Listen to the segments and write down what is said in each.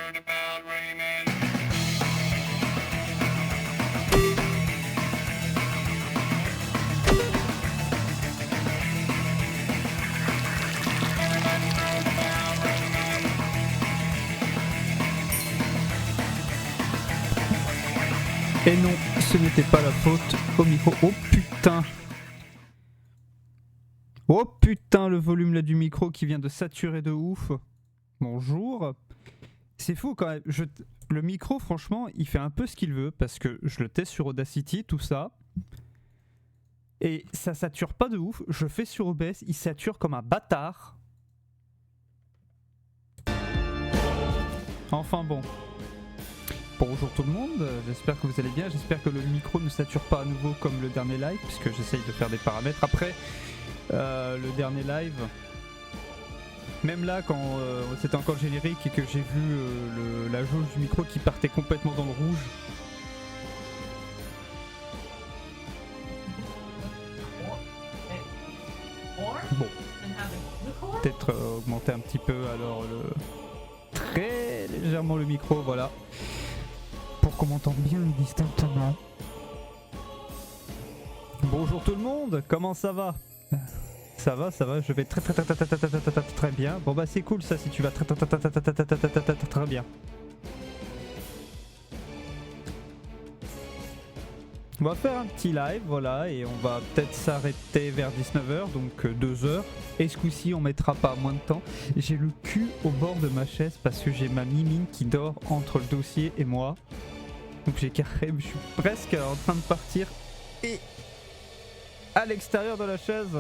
Et non, ce n'était pas la faute au micro. Oh putain! Oh putain, le volume là du micro qui vient de saturer de ouf. Bonjour. C'est fou quand même. Le micro, franchement, il fait un peu ce qu'il veut parce que je le teste sur Audacity, tout ça. Et ça sature pas de ouf. Je fais sur OBS, il sature comme un bâtard. Enfin bon. Bonjour tout le monde, j'espère que vous allez bien, j'espère que le micro ne sature pas à nouveau comme le dernier live, puisque j'essaye de faire des paramètres. Après, le dernier live, même là quand c'était encore le générique et que j'ai vu la jauge du micro qui partait complètement dans le rouge. Bon, peut-être augmenter un petit peu alors très légèrement le micro, voilà. Pour qu'on m'entende bien distinctement. Bonjour tout le monde, comment ça va? Ça va, je vais très bien. Bon bah c'est cool ça si tu vas très bien. On va faire un petit live, voilà, et on va peut-être s'arrêter vers 19h, donc 2h. Et ce coup-ci, on mettra pas moins de temps. J'ai le cul au bord de ma chaise parce que j'ai ma mimine qui dort entre le dossier et moi. Donc je suis presque en train de partir et à l'extérieur de la chaise.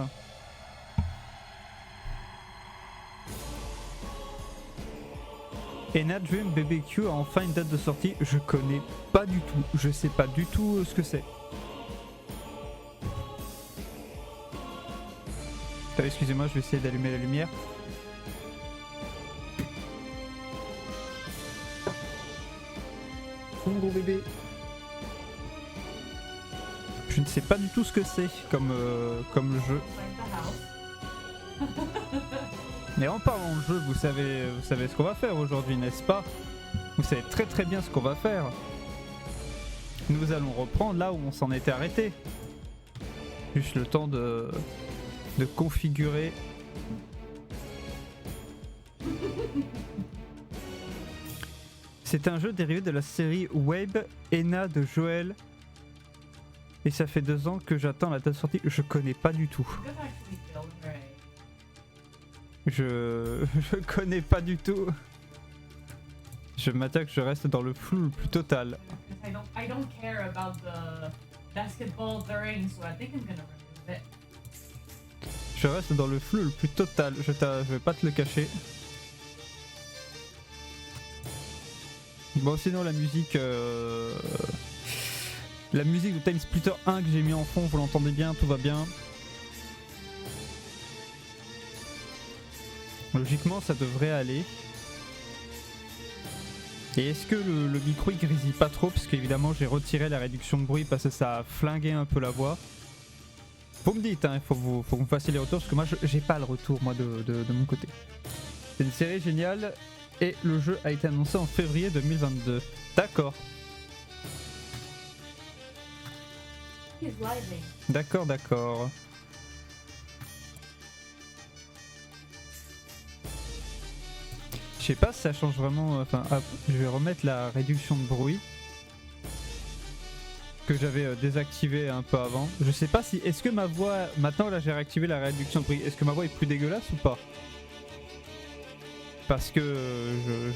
Ena Dream BBQ a enfin une date de sortie. Je connais pas du tout. Je sais pas du tout ce que c'est. Excusez-moi, je vais essayer d'allumer la lumière. Mon gros bébé. Je ne sais pas du tout ce que c'est comme jeu. Mais en parlant de jeu, vous savez ce qu'on va faire aujourd'hui, n'est-ce pas? Vous savez très bien ce qu'on va faire. Nous allons reprendre là où on s'en était arrêté. Juste le temps de configurer. C'est un jeu dérivé de la série Web Ena de Joël. Et ça fait 2 ans que j'attends la date de sortie. Je connais pas du tout. Je connais pas du tout. Je m'attaque, je reste dans le flou le plus total. Je reste dans le flou le plus total. Je vais pas te le cacher. Bon, sinon la musique de Time Splitter 1 que j'ai mis en fond, vous l'entendez bien, tout va bien. Logiquement ça devrait aller. Et est-ce que le micro il grésille pas trop? Parce qu'évidemment j'ai retiré la réduction de bruit parce que ça a flingué un peu la voix. Vous me dites, hein, faut que vous me fassiez les retours parce que moi j'ai pas le retour moi de mon côté. C'est une série géniale et le jeu a été annoncé en février 2022. D'accord. D'accord. Je sais pas si ça change vraiment. Enfin, je vais remettre la réduction de bruit que j'avais désactivé un peu avant. Je sais pas si. Est-ce que ma voix. Maintenant, là, j'ai réactivé la réduction de bruit. Est-ce que ma voix est plus dégueulasse ou pas? Parce que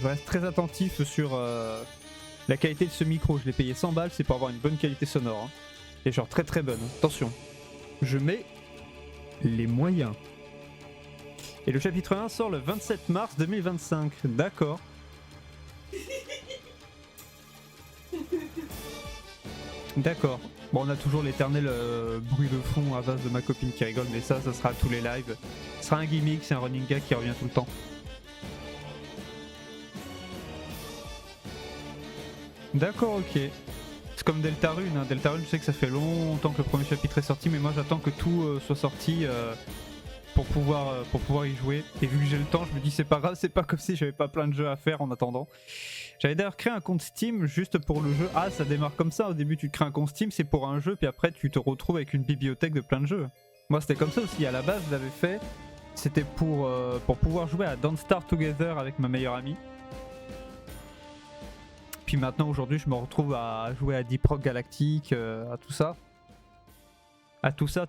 je reste très attentif sur la qualité de ce micro. Je l'ai payé 100 balles, c'est pour avoir une bonne qualité sonore. Hein. Et genre très bonne. Attention. Je mets les moyens. Et le chapitre 1 sort le 27 mars 2025. D'accord. D'accord. Bon, on a toujours l'éternel bruit de fond à base de ma copine qui rigole, mais ça sera à tous les lives. Ce sera un gimmick, c'est un running gag qui revient tout le temps. D'accord, ok. C'est comme Deltarune, Deltarune, je sais que ça fait longtemps que le premier chapitre est sorti, mais moi j'attends que tout soit sorti pour pouvoir y jouer. Et vu que j'ai le temps, je me dis c'est pas grave, c'est pas comme si j'avais pas plein de jeux à faire en attendant. J'avais d'ailleurs créé un compte Steam juste pour le jeu. Ah, ça démarre comme ça, au début tu te crées un compte Steam, c'est pour un jeu, puis après tu te retrouves avec une bibliothèque de plein de jeux. Moi c'était comme ça aussi, à la base je l'avais fait, c'était pour pouvoir jouer à Don't Starve Together avec ma meilleure amie. Puis maintenant aujourd'hui je me retrouve à jouer à Deep Rock Galactic, à tout ça. À tout ça.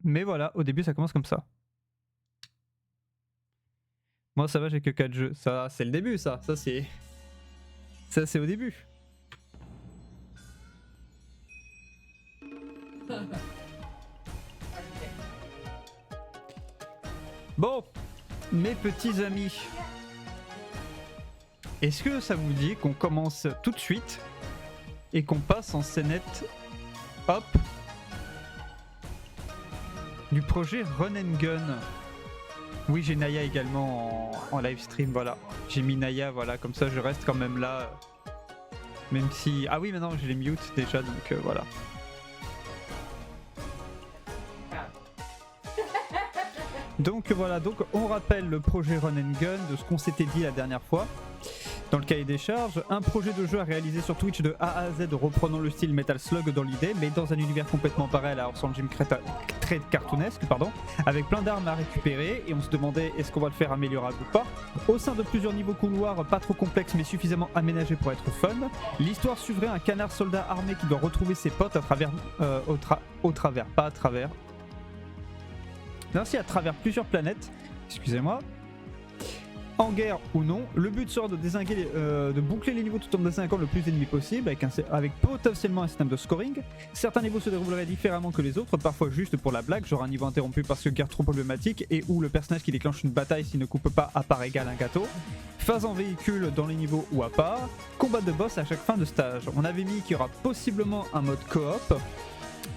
Mais voilà, au début ça commence comme ça. Moi ça va, j'ai que 4 jeux. Ça c'est le début ça. Ça c'est au début. Bon, mes petits amis. Est-ce que ça vous dit qu'on commence tout de suite et qu'on passe en scénette hop du projet Run and Gun? Oui, j'ai Naya également en live stream, voilà. J'ai mis Naya, voilà, comme ça je reste quand même là. Même si... Ah oui, maintenant j'ai les mute déjà, donc voilà. Donc voilà, donc on rappelle le projet Run and Gun de ce qu'on s'était dit la dernière fois. Dans le cahier des charges, un projet de jeu à réaliser sur Twitch de A à Z reprenant le style Metal Slug dans l'idée, mais dans un univers complètement pareil à Orson Jim très cartoonesque, avec plein d'armes à récupérer, et on se demandait est-ce qu'on va le faire améliorable ou pas. Au sein de plusieurs niveaux couloirs, pas trop complexes mais suffisamment aménagés pour être fun, l'histoire suivrait un canard soldat armé qui doit retrouver ses potes à travers plusieurs planètes, excusez-moi. En guerre ou non, le but sera de de boucler les niveaux tout en désinguant le plus d'ennemis possible avec potentiellement un système de scoring. Certains niveaux se dérouleraient différemment que les autres, parfois juste pour la blague, genre un niveau interrompu parce que guerre trop problématique et où le personnage qui déclenche une bataille s'il ne coupe pas à part égale un gâteau. Phase en véhicule dans les niveaux ou à part. Combat de boss à chaque fin de stage. On avait mis qu'il y aura possiblement un mode coop.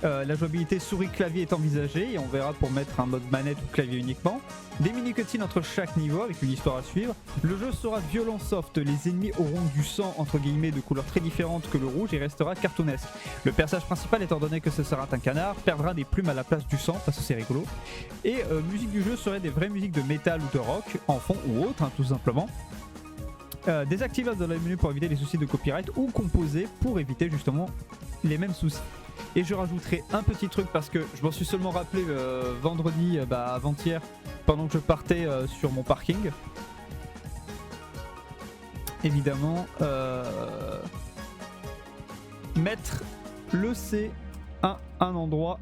La jouabilité souris-clavier est envisagée et on verra pour mettre un mode manette ou clavier uniquement. Des mini-cutscenes entre chaque niveau avec une histoire à suivre. Le jeu sera violent soft, les ennemis auront du sang entre guillemets de couleurs très différentes que le rouge et restera cartoonesque. Le personnage principal, étant donné que ce sera un canard, perdra des plumes à la place du sang parce que c'est rigolo. Et musique du jeu serait des vraies musiques de métal ou de rock, en fond ou autre, tout simplement. Désactivable dans le menu pour éviter les soucis de copyright ou composer pour éviter justement les mêmes soucis. Et je rajouterai un petit truc parce que je m'en suis seulement rappelé vendredi, avant-hier, pendant que je partais sur mon parking. Évidemment, mettre le C à un endroit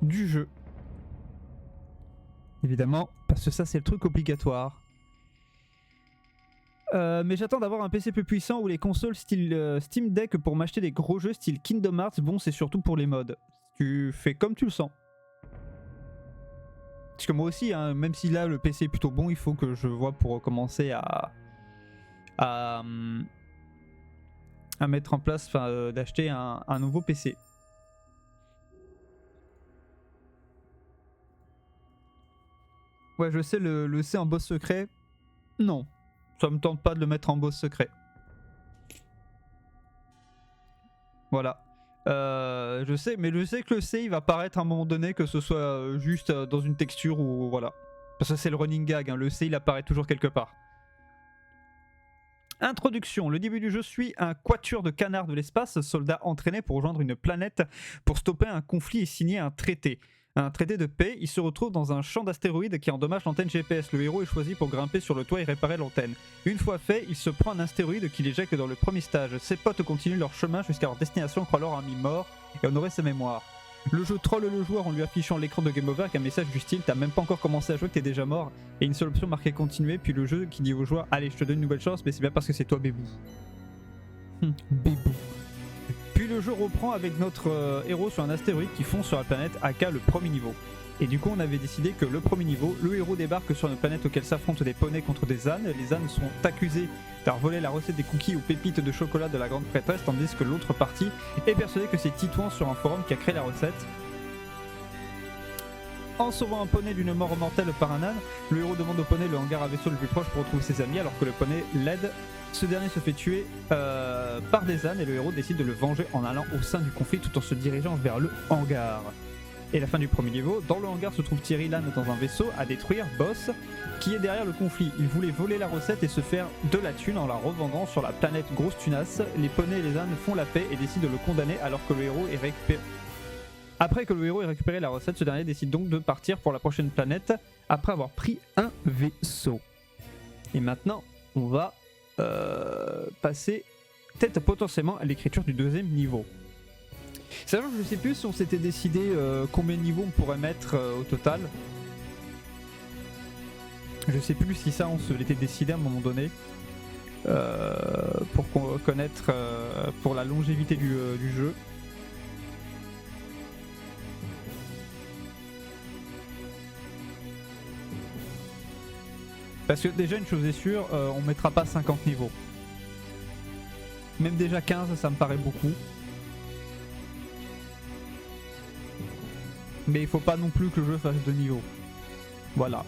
du jeu. Évidemment, parce que ça c'est le truc obligatoire. Mais j'attends d'avoir un PC plus puissant ou les consoles style Steam Deck pour m'acheter des gros jeux style Kingdom Hearts. Bon, c'est surtout pour les mods. Tu fais comme tu le sens. Parce que moi aussi, hein, même si là le PC est plutôt bon, il faut que je vois pour commencer à mettre en place, d'acheter un nouveau PC. Ouais, je sais, le C en boss secret, non. Ça me tente pas de le mettre en boss secret. Voilà. Je sais, mais je sais que le C il va apparaître à un moment donné, que ce soit juste dans une texture ou voilà. Parce que c'est le running gag, hein. Le C il apparaît toujours quelque part. Introduction. Le début du jeu suit un quatuor de canards de l'espace, soldats entraînés pour rejoindre une planète pour stopper un conflit et signer un traité. Un traité de paix, il se retrouve dans un champ d'astéroïdes qui endommage l'antenne GPS. Le héros est choisi pour grimper sur le toit et réparer l'antenne. Une fois fait, il se prend un astéroïde qui l'éjecte dans le premier stage. Ses potes continuent leur chemin jusqu'à leur destination, croient leur ami mort et honorer sa mémoire. Le jeu troll le joueur en lui affichant l'écran de Game Over avec un message du style t'as même pas encore commencé à jouer que t'es déjà mort, et une seule option marquée continuer, puis le jeu qui dit au joueur allez je te donne une nouvelle chance mais c'est bien parce que c'est toi bébou. Bébou. Puis le jeu reprend avec notre héros sur un astéroïde qui fond sur la planète aka le premier niveau. Et du coup on avait décidé que le premier niveau, le héros débarque sur une planète auquel s'affrontent des poneys contre des ânes. Les ânes sont accusés d'avoir volé la recette des cookies ou pépites de chocolat de la grande prêtresse, tandis que l'autre partie est persuadée que c'est Titouan sur un forum qui a créé la recette. En sauvant un poney d'une mort mortelle par un âne, le héros demande au poney le hangar à vaisseau le plus proche pour retrouver ses amis, alors que le poney l'aide. Ce dernier se fait tuer par des ânes et le héros décide de le venger en allant au sein du conflit tout en se dirigeant vers le hangar. Et la fin du premier niveau, dans le hangar se trouve Thierry l'âne dans un vaisseau à détruire, boss, qui est derrière le conflit. Il voulait voler la recette et se faire de la thune en la revendant sur la planète Grosse Tunasse. Les poneys et les ânes font la paix et décident de le condamner alors que le héros est récupéré. Après que le héros ait récupéré la recette, ce dernier décide donc de partir pour la prochaine planète après avoir pris un vaisseau. Et maintenant, on va passer peut-être potentiellement à l'écriture du deuxième niveau. Sachant que je ne sais plus si on s'était décidé combien de niveaux on pourrait mettre au total. Je sais plus si ça on se l'était décidé à un moment donné pour connaître pour la longévité du jeu. Parce que déjà une chose est sûre, on mettra pas 50 niveaux. Même déjà 15 ça me paraît beaucoup. Mais il faut pas non plus que le jeu fasse 2 niveaux. Voilà.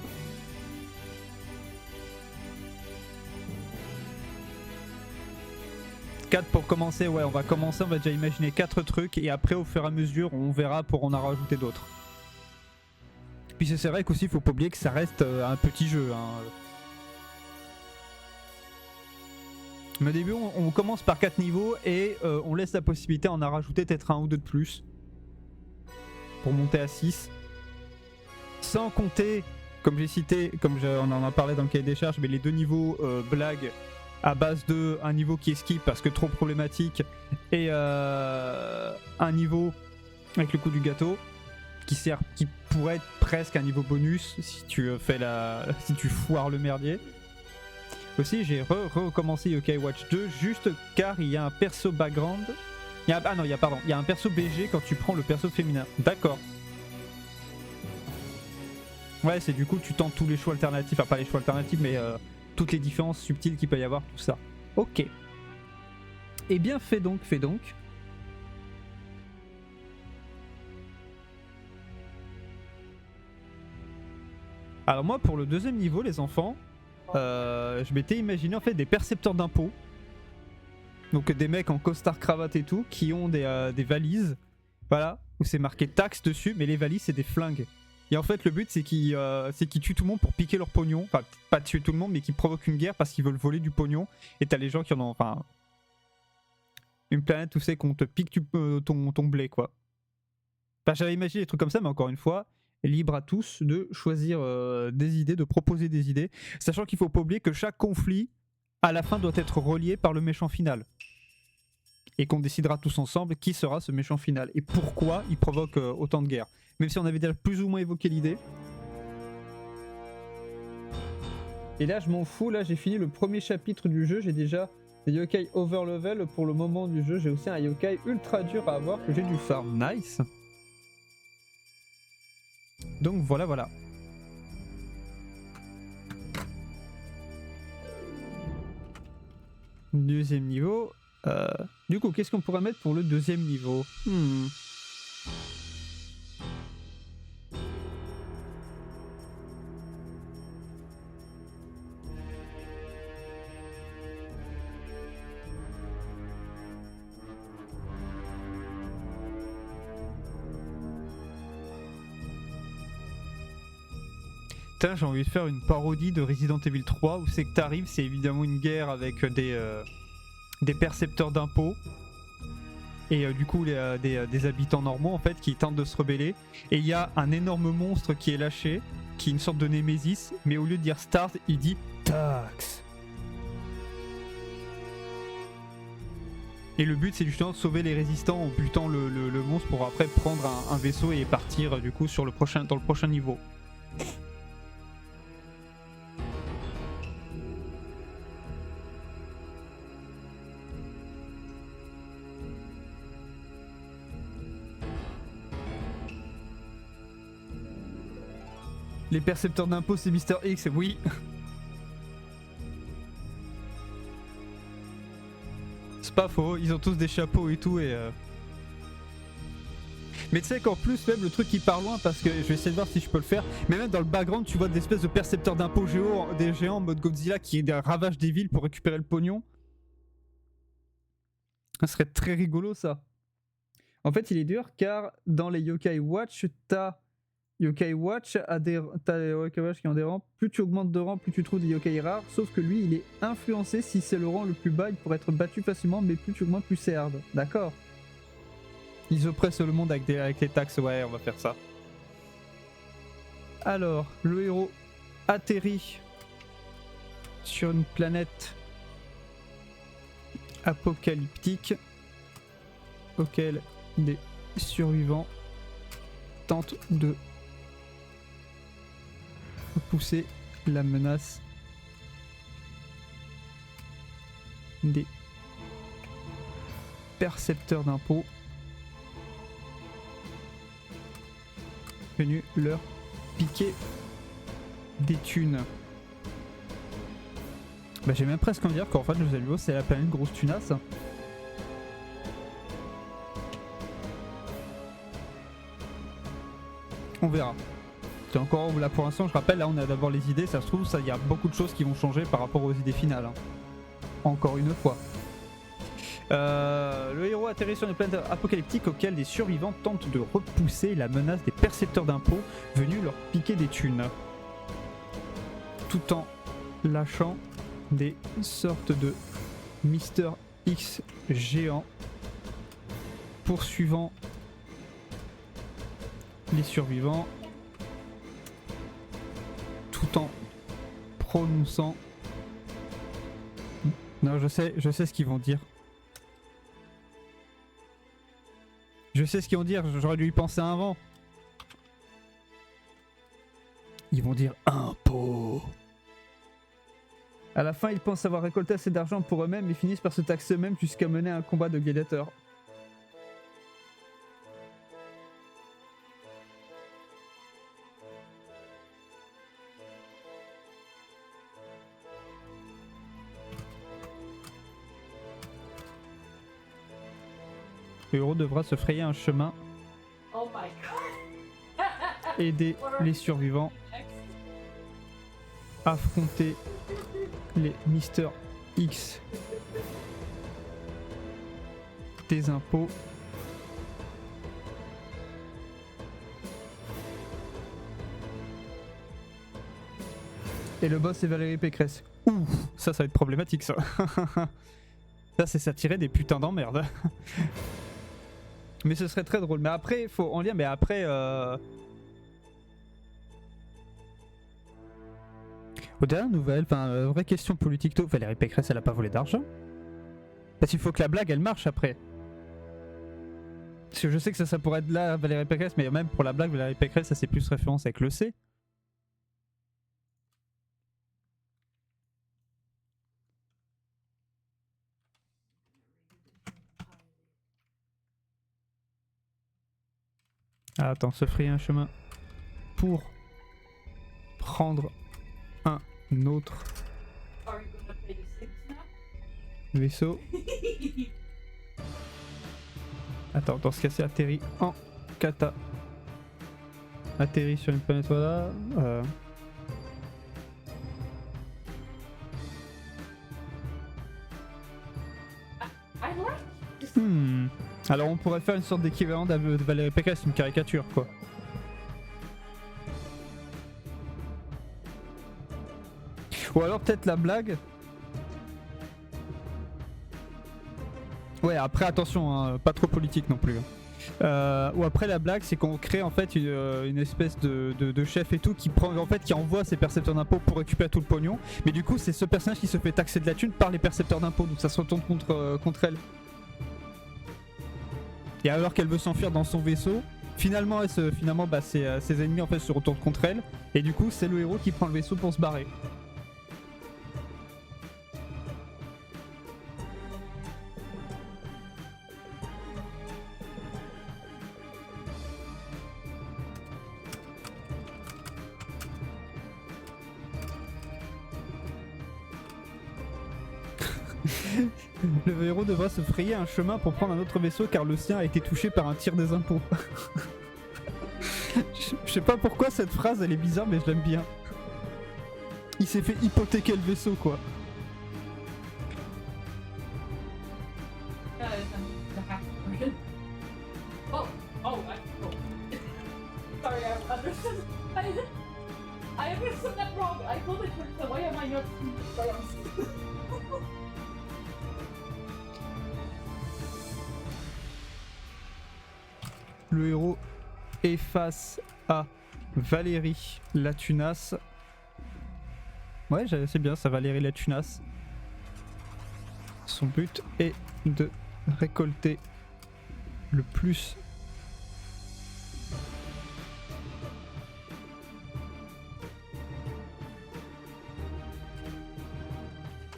Pour commencer, ouais, on va commencer, on va déjà imaginer 4 trucs et après au fur et à mesure on verra pour en rajouter d'autres. Puis c'est vrai qu'aussi il faut pas oublier que ça reste un petit jeu. Hein. Mais au début on commence par 4 niveaux et on laisse la possibilité d'en rajouter peut-être un ou deux de plus. Pour monter à 6. Sans compter, comme j'ai cité, on en a parlé dans le cahier des charges, mais les 2 niveaux blagues à base de un niveau qui esquive parce que trop problématique et un niveau avec le coup du gâteau qui pourrait être presque un niveau bonus si tu si tu foires le merdier. Aussi j'ai recommencé Yokai Watch 2 juste car il y a un perso background. Il y a un perso BG quand tu prends le perso féminin. D'accord. Ouais, c'est du coup tu tentes tous les choix alternatifs, enfin pas les choix alternatifs mais toutes les différences subtiles qu'il peut y avoir, tout ça. Ok. Eh bien fais donc. Alors moi pour le deuxième niveau les enfants, je m'étais imaginé en fait des percepteurs d'impôts. Donc des mecs en costard cravate et tout qui ont des valises, voilà, où c'est marqué taxe dessus, mais les valises c'est des flingues. Et en fait le but c'est qu'ils tuent tout le monde pour piquer leur pognon, enfin pas tuer tout le monde mais qu'ils provoquent une guerre parce qu'ils veulent voler du pognon. Et t'as les gens qui en ont, enfin une planète où c'est qu'on te pique ton blé quoi. Enfin j'avais imaginé des trucs comme ça mais encore une fois, libre à tous de choisir des idées, de proposer des idées, sachant qu'il faut pas oublier que chaque conflit à la fin doit être relié par le méchant final. Et qu'on décidera tous ensemble qui sera ce méchant final et pourquoi il provoque autant de guerres. Même si on avait déjà plus ou moins évoqué l'idée. Et là je m'en fous, là j'ai fini le premier chapitre du jeu, j'ai déjà des yokai overlevel pour le moment du jeu, j'ai aussi un yokai ultra dur à avoir que j'ai dû farm. Nice. Donc voilà. Deuxième niveau. Du coup, qu'est-ce qu'on pourrait mettre pour le deuxième niveau? Putain, j'ai envie de faire une parodie de Resident Evil 3 où c'est que t'arrives, c'est évidemment une guerre avec des percepteurs d'impôts et du coup des habitants normaux en fait qui tentent de se rebeller et il y a un énorme monstre qui est lâché qui est une sorte de némésis mais au lieu de dire start il dit tax. Et le but c'est justement de sauver les résistants en butant le monstre pour après prendre un vaisseau et partir du coup dans le prochain niveau. Les percepteurs d'impôts c'est Mister X, oui. C'est pas faux, ils ont tous des chapeaux et tout et Mais tu sais qu'en plus, même le truc qui part loin, parce que je vais essayer de voir si je peux le faire, mais même dans le background, tu vois des espèces de percepteurs d'impôts des géants en mode Godzilla qui ravagent des villes pour récupérer le pognon. Ça serait très rigolo ça. En fait, il est dur car dans les Yokai Watch, t'as Yokai Watch, t'as les Yokai Watch qui ont des rangs. Plus tu augmentes de rang, plus tu trouves des Yokai rares. Sauf que lui, il est influencé. Si c'est le rang le plus bas, il pourrait être battu facilement, mais plus tu augmentes, plus c'est hard. D'accord. Ils oppressent le monde avec les taxes. Ouais, on va faire ça. Alors, le héros atterrit sur une planète apocalyptique auquel des survivants tentent de repousser la menace des percepteurs d'impôts venus leur piquer des thunes. Bah j'ai même presque envie de dire qu'en fait les Aluos c'est la planète grosse tunasse. On verra. C'est encore là pour l'instant, je rappelle, là on a d'abord les idées, ça se trouve, il y a beaucoup de choses qui vont changer par rapport aux idées finales. Hein. Encore une fois. Le héros atterrit sur une planète apocalyptique auquel les survivants tentent de repousser la menace des percepteurs d'impôts venus leur piquer des thunes. Tout en lâchant des sortes de Mister X géants poursuivant les survivants tout en prononçant... Non, je sais ce qu'ils vont dire. Je sais ce qu'ils vont dire, j'aurais dû y penser avant. Ils vont dire impôt. À la fin, ils pensent avoir récolté assez d'argent pour eux-mêmes et finissent par se taxer eux-mêmes jusqu'à mener un combat de gladiateurs. Le héros devra se frayer un chemin, aider les survivants, affronter les Mister X des impôts, et le boss est Valérie Pécresse. Ouh, ça va être problématique ça. Ça c'est s'attirer des putains d'emmerdes. Mais ce serait très drôle. Mais après, faut en lire. Mais après, aux dernières nouvelles, vraie question politique. Valérie Pécresse, elle a pas volé d'argent. Parce qu'il faut que la blague, elle marche après. Parce que je sais que ça pourrait être là, Valérie Pécresse, mais même pour la blague, Valérie Pécresse, ça c'est plus référence avec le C. Ah, attends, se frayer un chemin pour prendre un autre vaisseau. Attends, dans ce cas c'est atterri en kata. Atterri sur une planète, voilà. Alors on pourrait faire une sorte d'équivalent de Valérie Pécresse, une caricature quoi. Ou alors peut-être la blague. Ouais, après attention, hein, pas trop politique non plus. Ou après la blague, c'est qu'on crée en fait une espèce de chef et tout qui prend en fait qui envoie ses percepteurs d'impôts pour récupérer tout le pognon. Mais du coup, c'est ce personnage qui se fait taxer de la thune par les percepteurs d'impôts, donc ça se retourne contre elle. Et alors qu'elle veut s'enfuir dans son vaisseau, finalement, ses ennemis en fait se retournent contre elle. Et du coup, c'est le héros qui prend le vaisseau pour se barrer. Le héros devra se frayer un chemin pour prendre un autre vaisseau car le sien a été touché par un tir des impôts. Je sais pas pourquoi cette phrase elle est bizarre mais je l'aime bien. Il s'est fait hypothéquer le vaisseau quoi. Sorry, I understood. I understood that wrong. I told it so why am I not Le héros est face à Valérie Latunas. Ouais, c'est bien ça, Valérie Latunas. Son but est de récolter le plus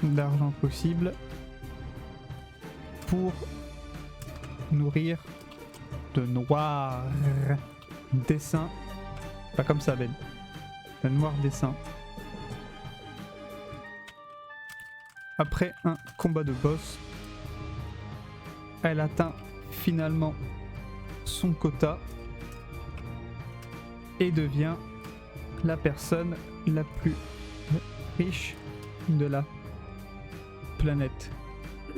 d'argent possible pour nourrir de noirs dessins. Pas comme ça, Ben. De noirs dessins. Après un combat de boss, elle atteint finalement son quota et devient la personne la plus riche de la planète.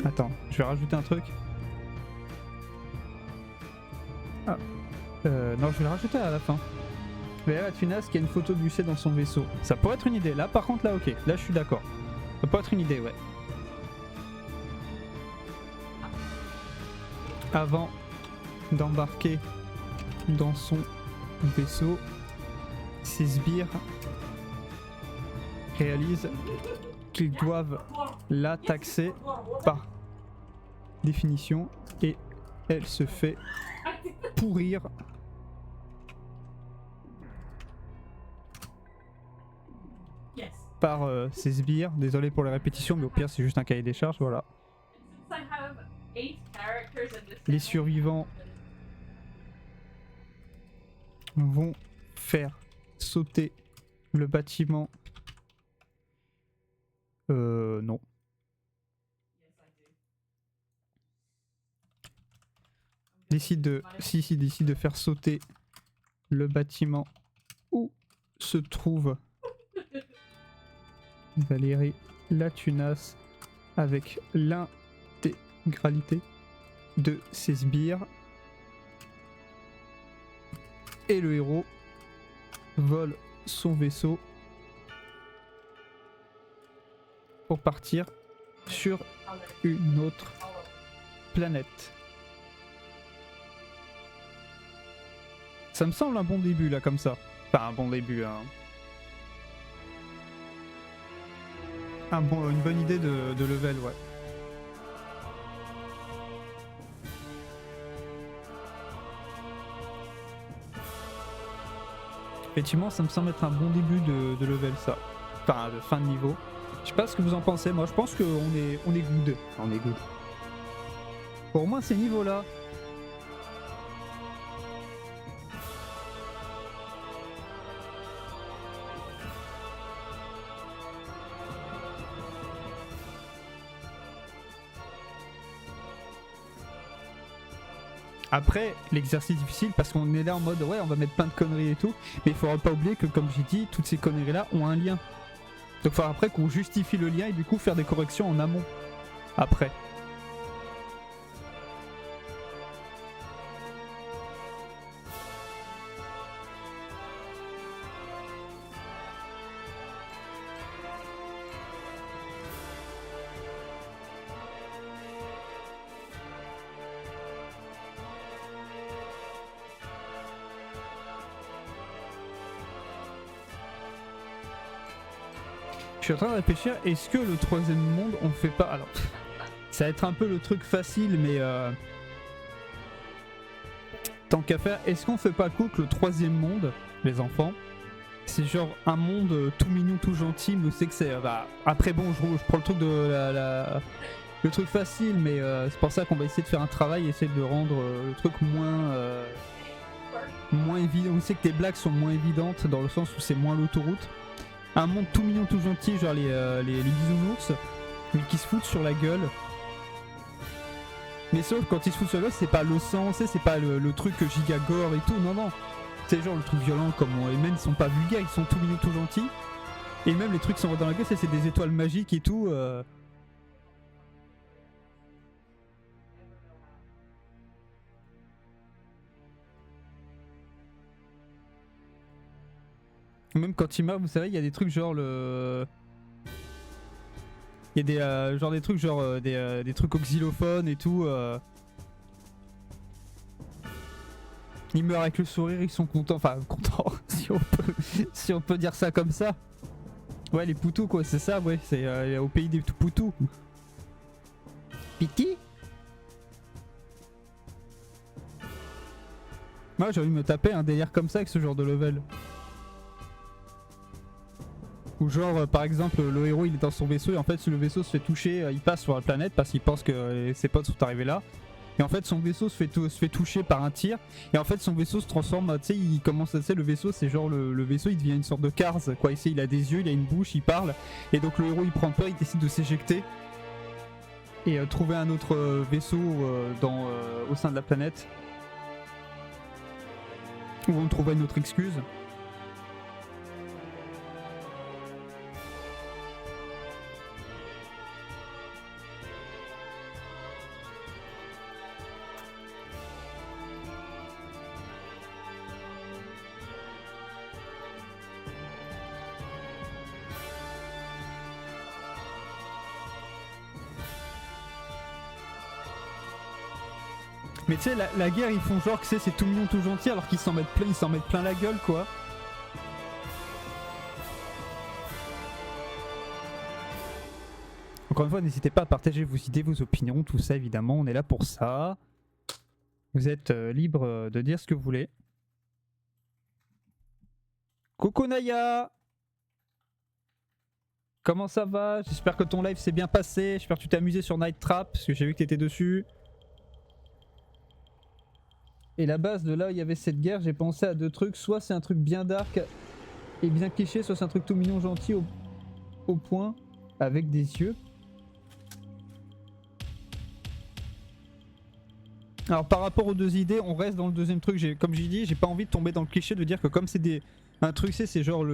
Attends, je vais rajouter un truc. Ah, non, je vais le rajouter à la fin. Mais là, Tunas qui a une photo de Lucet dans son vaisseau. Ça pourrait être une idée. Là, par contre, là, ok. Là, je suis d'accord. Ça peut être une idée, ouais. Avant d'embarquer dans son vaisseau, ces sbires réalisent qu'ils doivent la taxer par définition et elle se fait pourrir par ses sbires. Désolé pour les répétitions mais au pire c'est juste un cahier des charges, voilà. Les survivants vont faire sauter le bâtiment. Non. Décide de faire sauter le bâtiment où se trouve Valérie Latunas avec l'intégralité de ses sbires. Et le héros vole son vaisseau pour partir sur une autre planète. Ça me semble un bon début là comme ça. Enfin un bon début, hein. Une bonne idée de level, ouais. Effectivement, ça me semble être un bon début de level ça. Enfin, de fin de niveau. Je sais pas ce que vous en pensez, moi je pense qu'on est good. On est good. Pour moi ces niveaux là. Après, l'exercice difficile parce qu'on est là en mode ouais on va mettre plein de conneries et tout, mais il faudra pas oublier que comme j'ai dit, toutes ces conneries là ont un lien. Donc il faudra après qu'on justifie le lien et du coup faire des corrections en amont. Après. Je suis en train de réfléchir, est-ce que le troisième monde on fait pas... Alors, ça va être un peu le truc facile mais... Tant qu'à faire, est-ce qu'on fait pas le coup que le troisième monde, les enfants, c'est genre un monde tout mignon, tout gentil, mais c'est que c'est... Bah, après bon, je prends le truc de le truc facile, mais c'est pour ça qu'on va essayer de faire un travail, essayer de rendre le truc moins évident. On sait que les blagues sont moins évidentes dans le sens où c'est moins l'autoroute. Un monde tout mignon, tout gentil, genre les bisounours, mais qui se foutent sur la gueule. Mais sauf quand ils se foutent sur la gueule, c'est pas le sang, c'est pas le truc giga gore et tout, non non. C'est genre le truc violent comme les men ils sont pas vulgaires, ils sont tout mignons, tout gentils. Et même les trucs qui sont dans la gueule, c'est des étoiles magiques et tout. Même quand il meurt, vous savez, il y a des trucs genre le... Il y a des, genre des trucs genre des trucs au xylophone et tout. Ils meurent avec le sourire, ils sont contents. Enfin, contents, si on peut dire ça comme ça. Ouais, les poutous quoi, c'est ça, ouais, c'est au pays des poutous. Piti. Moi j'ai envie de me taper un délire comme ça avec ce genre de level. Ou genre par exemple le héros il est dans son vaisseau et en fait si le vaisseau se fait toucher, il passe sur la planète parce qu'il pense que ses potes sont arrivés là. Et en fait son vaisseau se fait toucher par un tir et en fait son vaisseau se transforme, tu sais il commence, tu sais le vaisseau c'est genre le vaisseau il devient une sorte de Cars quoi, ici il a des yeux, il a une bouche, il parle et donc le héros il prend peur, il décide de s'éjecter et trouver un autre vaisseau au sein de la planète où on trouvera une autre excuse. Mais tu sais, la guerre, ils font genre que c'est tout mignon, tout gentil, alors qu'ils s'en mettent plein la gueule, quoi. Encore une fois, n'hésitez pas à partager vos idées, vos opinions, tout ça, évidemment, on est là pour ça. Vous êtes libre de dire ce que vous voulez. Coucou Naya! Comment ça va? J'espère que ton live s'est bien passé, j'espère que tu t'es amusé sur Night Trap, parce que j'ai vu que t'étais dessus. Et la base de là où il y avait cette guerre, j'ai pensé à deux trucs. Soit c'est un truc bien dark et bien cliché, soit c'est un truc tout mignon, gentil au point, avec des yeux. Alors par rapport aux deux idées, on reste dans le deuxième truc. Comme j'ai dit, j'ai pas envie de tomber dans le cliché de dire que comme c'est un truc, c'est genre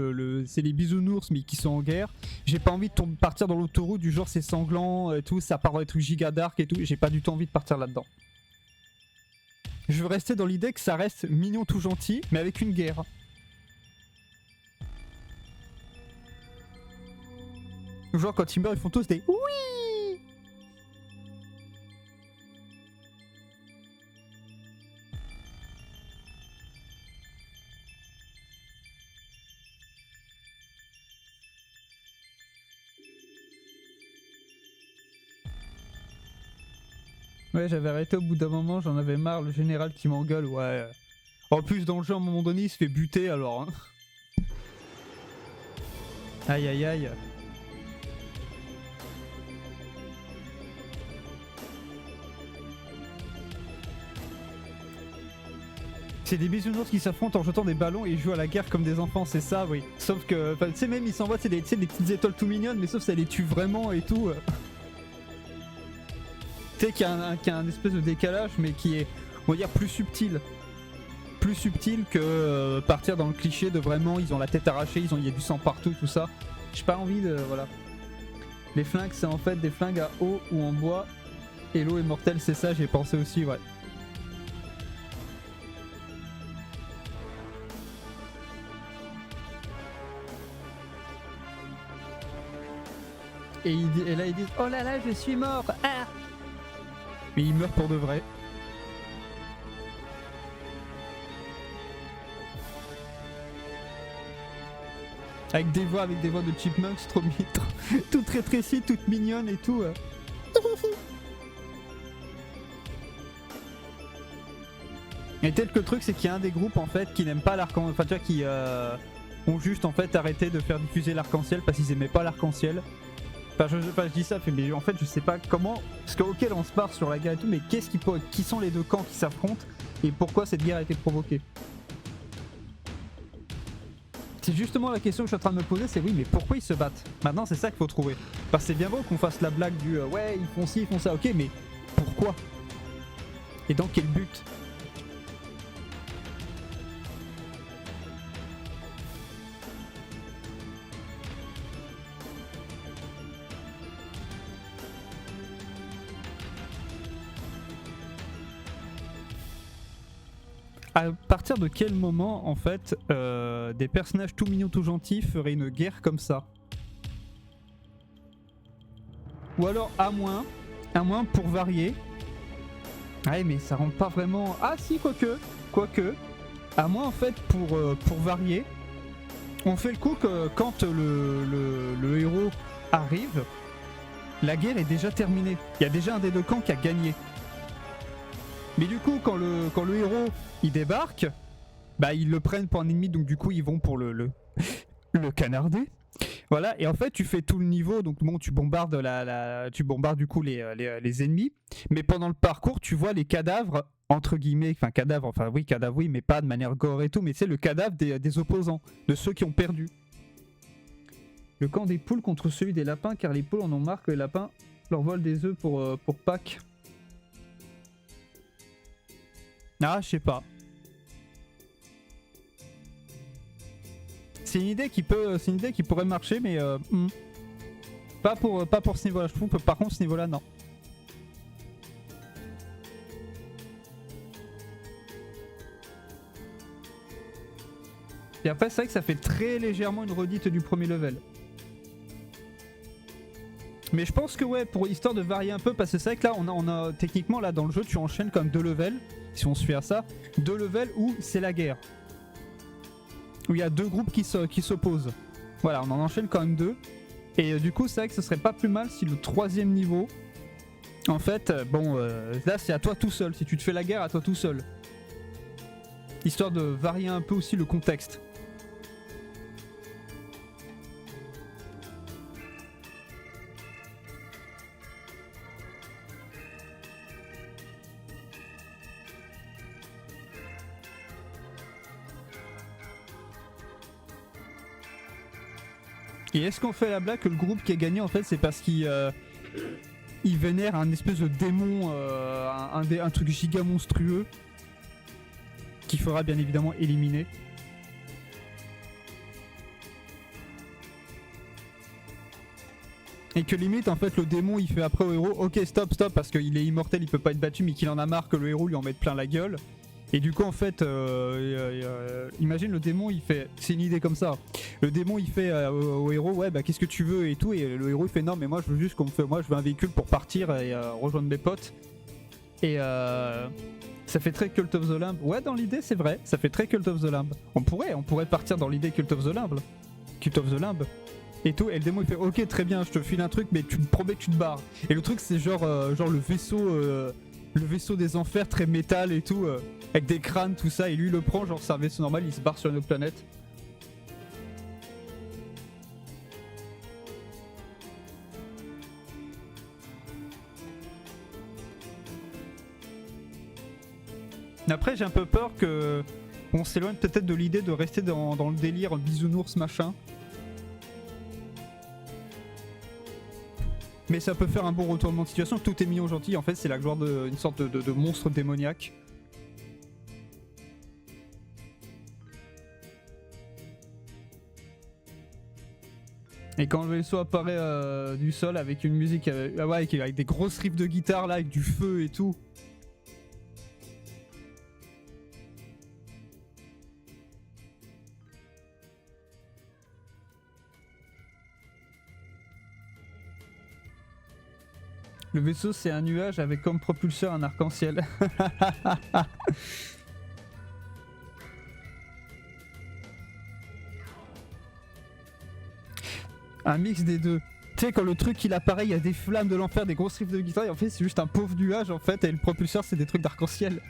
c'est les bisounours mais qui sont en guerre. J'ai pas envie de partir dans l'autoroute du genre c'est sanglant et tout, ça part dans des trucs giga dark et tout. J'ai pas du tout envie de partir là-dedans. Je veux rester dans l'idée que ça reste mignon tout gentil, mais avec une guerre. Genre quand ils meurent, ils font tous des oui. Ouais, j'avais arrêté au bout d'un moment, j'en avais marre, le général qui m'engueule, ouais. En plus, dans le jeu, à un moment donné, il se fait buter alors. Hein. Aïe aïe aïe. C'est des bisounours qui s'affrontent en jetant des ballons et ils jouent à la guerre comme des enfants, c'est ça, oui. Sauf que, tu sais, même ils s'envoient des petites étoiles tout mignonnes, mais sauf ça les tue vraiment et tout. Tu sais qu'il y a un espèce de décalage, mais qui est, on va dire, plus subtil. Plus subtil que partir dans le cliché de vraiment, ils ont la tête arrachée, il y a du sang partout, tout ça. J'ai pas envie de... voilà. Les flingues, c'est en fait des flingues à eau ou en bois. Et l'eau est mortelle, c'est ça, j'ai pensé aussi, ouais. Et là, ils disent « Oh là là, je suis mort ah !» Mais il meurt pour de vrai. Avec des voix de chipmunks trop mignonnes, toutes rétrécies, toutes mignonnes et tout. Et tel que le truc c'est qu'il y a un des groupes en fait qui n'aiment pas l'arc-en-ciel, enfin tu vois qui ont juste en fait arrêté de faire diffuser l'arc-en-ciel parce qu'ils aimaient pas l'arc-en-ciel. Enfin je dis ça, mais en fait je sais pas comment, parce que ok on se part sur la guerre et tout, mais qui sont les deux camps qui s'affrontent et pourquoi cette guerre a été provoquée? C'est justement la question que je suis en train de me poser, c'est oui, mais pourquoi ils se battent? Maintenant, c'est ça qu'il faut trouver. Parce que c'est bien beau qu'on fasse la blague du ouais, ils font ci, ils font ça, ok, mais pourquoi? Et dans quel but? À partir de quel moment, en fait, des personnages tout mignons, tout gentils feraient une guerre comme ça? Ou alors, à moins pour varier. Ouais, mais ça rend pas vraiment. Ah, si, quoique. À moins, en fait, pour varier, on fait le coup que quand le héros arrive, la guerre est déjà terminée. Il y a déjà un des deux camps qui a gagné. Mais du coup, quand le héros il débarque, bah ils le prennent pour un ennemi, donc du coup ils vont pour le canarder. Voilà, et en fait tu fais tout le niveau, donc bon tu bombardes tu bombardes du coup les ennemis, mais pendant le parcours tu vois les cadavres entre guillemets, enfin cadavres oui, mais pas de manière gore et tout, mais c'est le cadavre des opposants, de ceux qui ont perdu. Le camp des poules contre celui des lapins, car les poules en ont marre que les lapins leur volent des œufs pour Pâques. Ah, je sais pas. C'est une idée qui pourrait marcher, mais pas pour ce niveau-là. Je trouve que par contre ce niveau-là, non. Et après, c'est vrai que ça fait très légèrement une redite du premier level. Mais je pense que ouais, pour histoire de varier un peu, parce que c'est vrai que là, on a techniquement là dans le jeu, tu enchaînes comme 2 levels, si on se fait à ça, 2 levels où c'est la guerre, où il y a 2 groupes qui s'opposent. Voilà, on en enchaîne quand même 2. Et du coup, c'est vrai que ce serait pas plus mal si le 3e niveau, en fait, là c'est à toi tout seul. Si tu te fais la guerre, à toi tout seul, histoire de varier un peu aussi le contexte. Et est-ce qu'on fait la blague que le groupe qui a gagné en fait c'est parce qu'il vénère un espèce de démon, un truc giga monstrueux qu'il faudra bien évidemment éliminer. Et que limite en fait le démon il fait après au héros ok stop parce qu'il est immortel, il peut pas être battu, mais qu'il en a marre que le héros lui en mette plein la gueule. Et du coup en fait imagine le démon il fait, c'est une idée comme ça, le démon il fait au héros ouais bah qu'est-ce que tu veux et tout, et le héros il fait non mais moi je veux juste moi je veux un véhicule pour partir et rejoindre mes potes. Et ça fait très Cult of the Lamb. Ouais, dans l'idée c'est vrai, ça fait très Cult of the Lamb. On pourrait partir dans l'idée Cult of the Lamb et tout, et le démon il fait ok très bien je te file un truc mais tu me promets que tu te barres. Et le truc c'est genre le vaisseau des enfers très métal et tout, avec des crânes tout ça, et lui il le prend genre c'est un vaisseau normal, il se barre sur une autre planète. Après j'ai un peu peur que on s'éloigne peut-être de l'idée de rester dans le délire bisounours machin. Mais ça peut faire un bon retournement de situation, tout est mignon gentil, en fait c'est la gloire d'une sorte de monstre démoniaque. Et quand le vaisseau apparaît du sol avec une musique avec des grosses riffs de guitare là, avec du feu et tout. Le vaisseau c'est un nuage avec comme propulseur un arc-en-ciel. Un mix des deux. Tu sais quand le truc il apparaît, il y a des flammes de l'enfer, des grosses riffs de guitare, et en fait c'est juste un pauvre nuage en fait, et le propulseur c'est des trucs d'arc-en-ciel.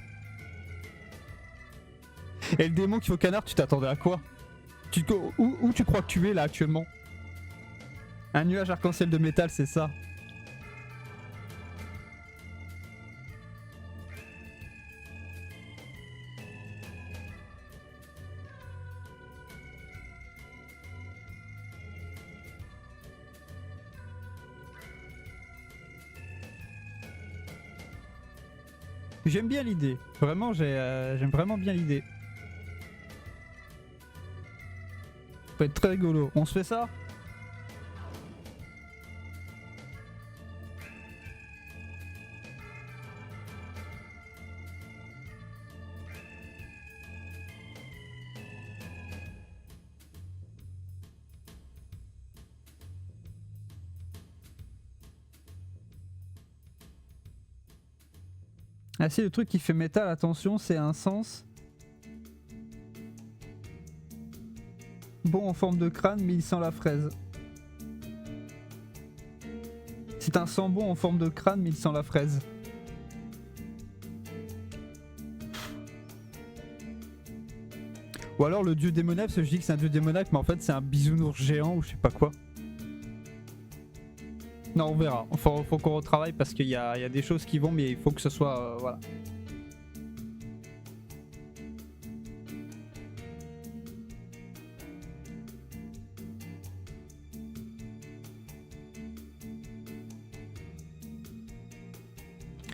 Et le démon qui fait au canard, tu t'attendais à quoi? Où tu crois que tu es là actuellement? Un nuage arc-en-ciel de métal, c'est ça. J'aime bien l'idée. Vraiment, j'aime vraiment bien l'idée. Ça peut être très rigolo. On se fait ça? Ah si, le truc qui fait métal, attention, c'est un sens. Bon en forme de crâne, mais il sent la fraise. C'est un sang bon en forme de crâne, mais il sent la fraise. Ou alors le dieu démoniaque, parce que je dis que c'est un dieu démoniaque, mais en fait c'est un bisounours géant ou je sais pas quoi. Non, on verra. Faut qu'on retravaille parce qu'il y a des choses qui vont, mais il faut que ce soit... voilà.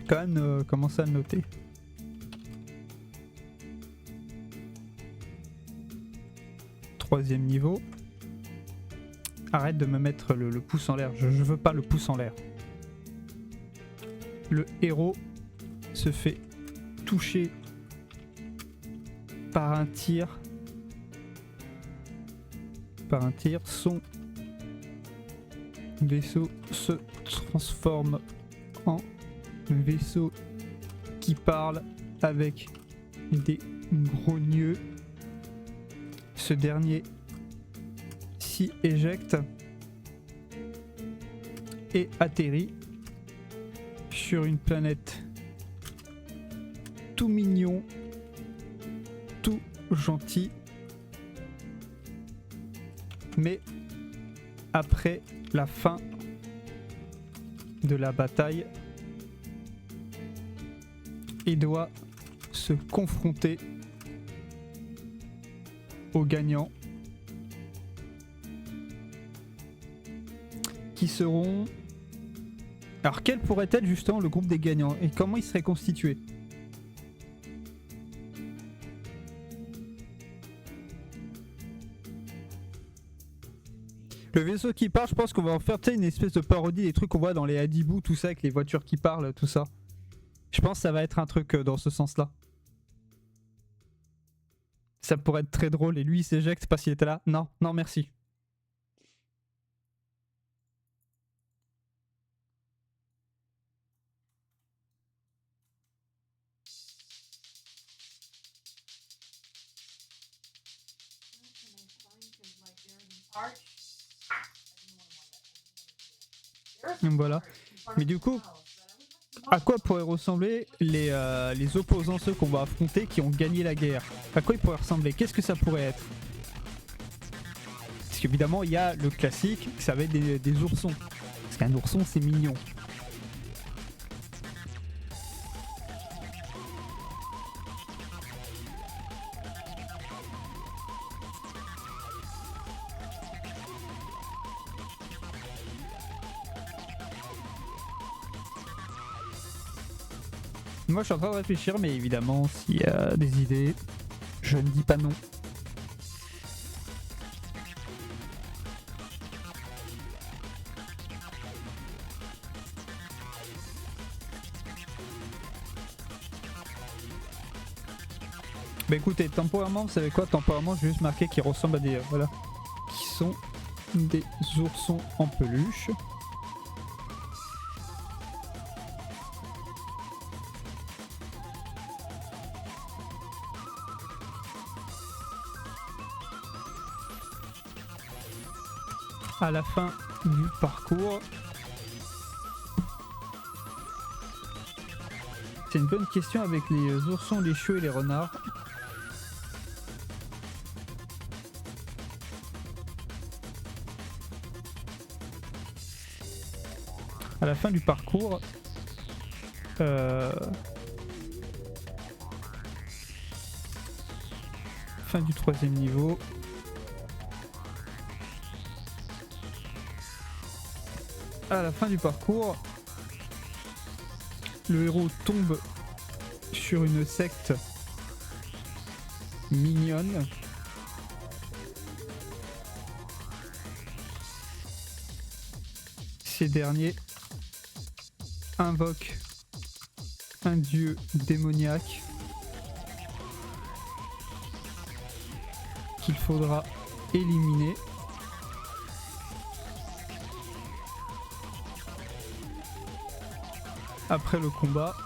Quand même, commencer à le noter. Troisième niveau. Arrête de me mettre le pouce en l'air, je veux pas le pouce en l'air. Le héros se fait toucher par un tir. Son vaisseau se transforme en vaisseau qui parle avec des gros nœuds. Ce dernier s'y éjecte et atterrit sur une planète tout mignon, tout gentil, mais après la fin de la bataille, il doit se confronter aux gagnants qui seront... Alors quel pourrait être justement le groupe des gagnants et comment il serait constitué? Le vaisseau qui part, je pense qu'on va en faire une espèce de parodie des trucs qu'on voit dans les Hadibou, tout ça, avec les voitures qui parlent, tout ça. Je pense que ça va être un truc dans ce sens-là. Ça pourrait être très drôle et lui il s'éjecte parce qu'il était là. Non, non merci. Voilà. Mais du coup, à quoi pourraient ressembler les opposants, ceux qu'on va affronter, qui ont gagné la guerre? À quoi ils pourraient ressembler? Qu'est-ce que ça pourrait être? Parce qu'évidemment, il y a le classique, ça va être des oursons. Parce qu'un ourson, c'est mignon. Moi je suis en train de réfléchir, mais évidemment s'il y a des idées, je ne dis pas non. Bah écoutez, temporairement, vous savez quoi? Temporairement, je vais juste marquer qu'ils ressemblent à des... voilà. Qui sont des oursons en peluche. À la fin du parcours. C'est une bonne question avec les oursons, les chiots et les renards. À la fin du parcours, fin du troisième niveau. À la fin du parcours, le héros tombe sur une secte mignonne. Ces derniers invoquent un dieu démoniaque qu'il faudra éliminer. Après le combat,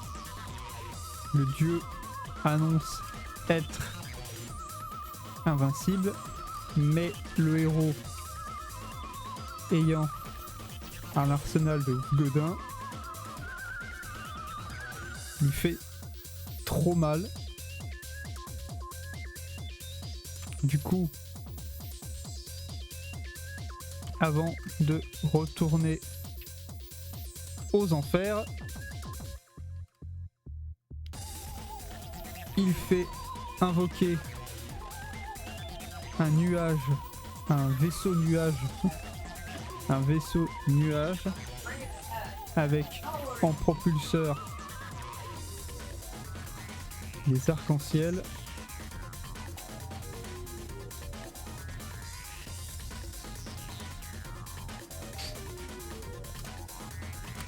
le dieu annonce être invincible, mais le héros ayant un arsenal de godin lui fait trop mal. Du coup, avant de retourner aux enfers, il fait invoquer un nuage, un vaisseau nuage, un vaisseau nuage avec en propulseur des arcs-en-ciel.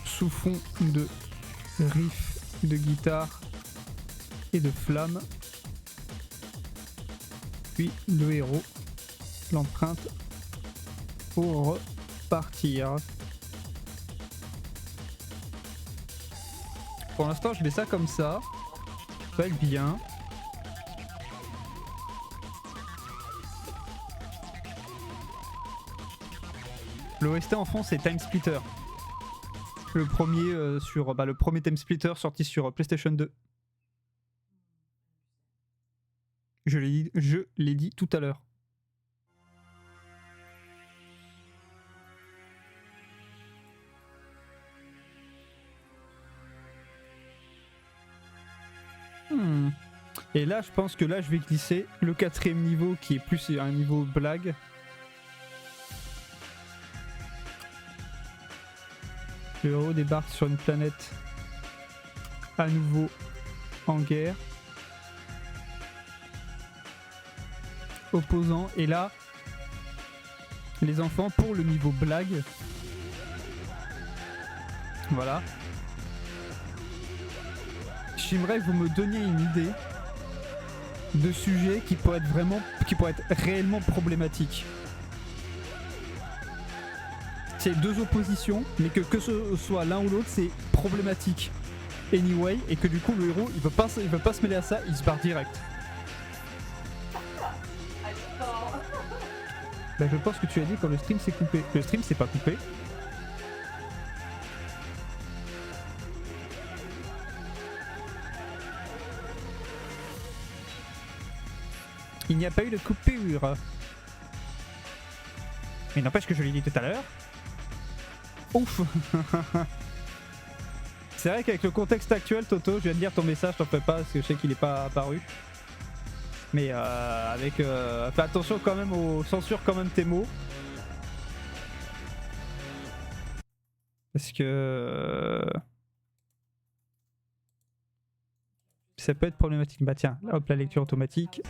Sous fond de riffs de guitare et de flammes. Puis le héros l'emprunte pour repartir. Pour l'instant, je mets ça comme ça. Ça va être bien. L'OST en fond, c'est Time Splitter. Le premier le premier Time Splitter sorti sur PlayStation 2. Je l'ai dit tout à l'heure. Et là, je pense que là, je vais glisser le 4e niveau qui est plus un niveau blague. Le héros débarque sur une planète à nouveau en guerre. Opposant. Et là, les enfants, pour le niveau blague, voilà. J'aimerais que vous me donniez une idée de sujet qui pourrait être réellement problématique. C'est deux oppositions, mais que ce soit l'un ou l'autre, c'est problématique. Anyway, et que du coup le héros il veut pas se mêler à ça, il se barre direct. Bah, je pense que tu as dit quand le stream s'est coupé. Le stream s'est pas coupé. Il n'y a pas eu de coupure. Mais n'empêche que je l'ai dit tout à l'heure. Ouf. C'est vrai qu'avec le contexte actuel, Toto, je viens de lire ton message, t'en fais pas parce que je sais qu'il n'est pas apparu. Mais fais attention quand même censure quand même tes mots. Parce que ça peut être problématique. Bah tiens, là, hop, la lecture automatique.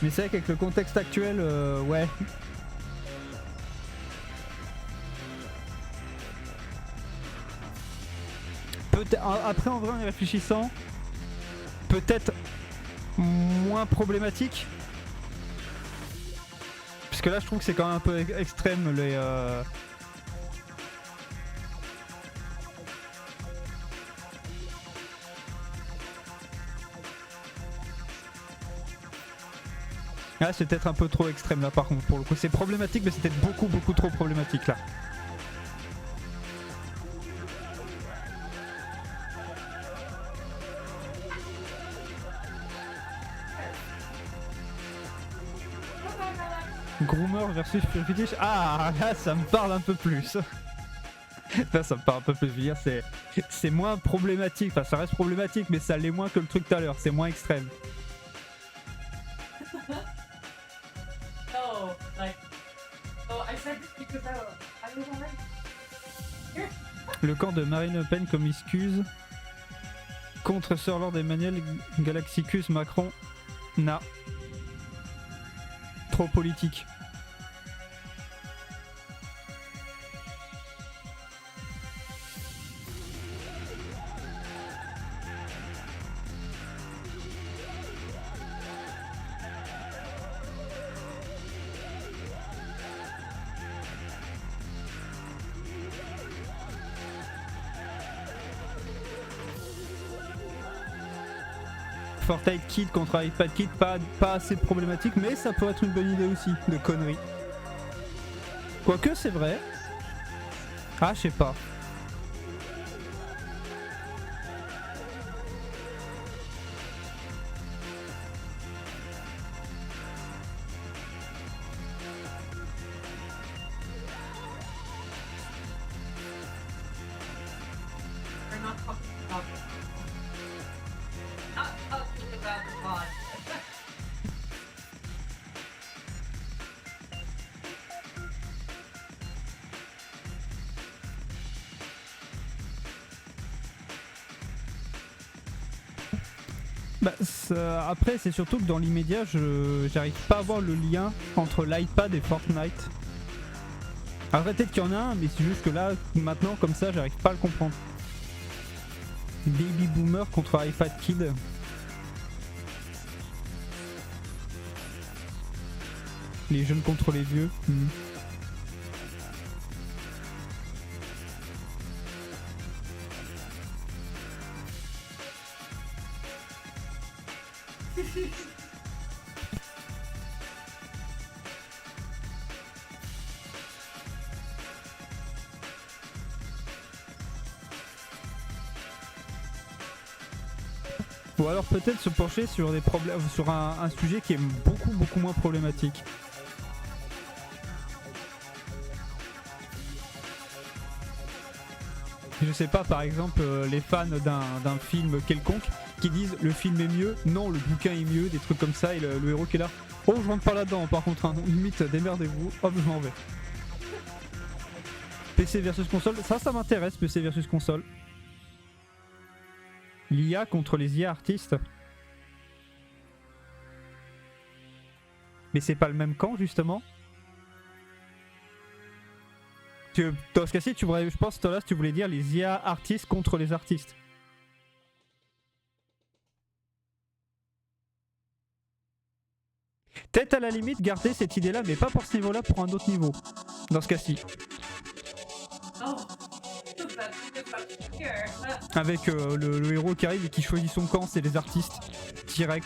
Mais c'est vrai qu'avec le contexte actuel, ouais. Après, en vrai, en y réfléchissant, peut-être moins problématique. Parce que là, je trouve que c'est quand même un peu extrême les. Ah, c'est peut-être un peu trop extrême là par contre, pour le coup. C'est problématique, mais c'est peut-être beaucoup trop problématique là. Groomer versus Fetish. Ah, là ça me parle un peu plus. Là ça me parle un peu plus. Je veux dire, c'est moins problématique. Enfin, ça reste problématique, mais ça l'est moins que le truc tout à l'heure. C'est moins extrême. Le camp de Marine Le Pen comme excuse contre Sir Lord Emmanuel Galaxicus Macron. Na. Trop politique. Fortnite Kid contre iPad Kid, pas assez problématique, mais ça pourrait être une bonne idée aussi, de conneries. Quoique c'est vrai. Ah, je sais pas. We're not talking about not talking about the pod. Bah, après, c'est surtout que dans l'immédiat, j'arrive pas à voir le lien entre l'iPad et Fortnite. Après, peut-être qu'il y en a un, mais c'est juste que là, maintenant, comme ça, j'arrive pas à le comprendre. Baby Boomer contre iPad Kid. Les jeunes contre les vieux. Ou alors peut-être se pencher sur des problèmes, sur un sujet qui est beaucoup moins problématique. Je sais pas, par exemple, les fans d'un film quelconque qui disent le film est mieux, non, le bouquin est mieux, des trucs comme ça, et le héros qui est là. Oh, je rentre pas là-dedans, par contre, hein, limite, démerdez-vous, hop, je m'en vais. PC versus console, ça m'intéresse, PC versus console. L'IA contre les IA artistes. Mais c'est pas le même camp, justement. Dans ce cas-ci, je pense que tu voulais dire les IA artistes contre les artistes. Peut-être à la limite garder cette idée-là, mais pas pour ce niveau-là, pour un autre niveau. Dans ce cas-ci. Oh, that's here. Avec le héros qui arrive et qui choisit son camp, c'est les artistes. Direct.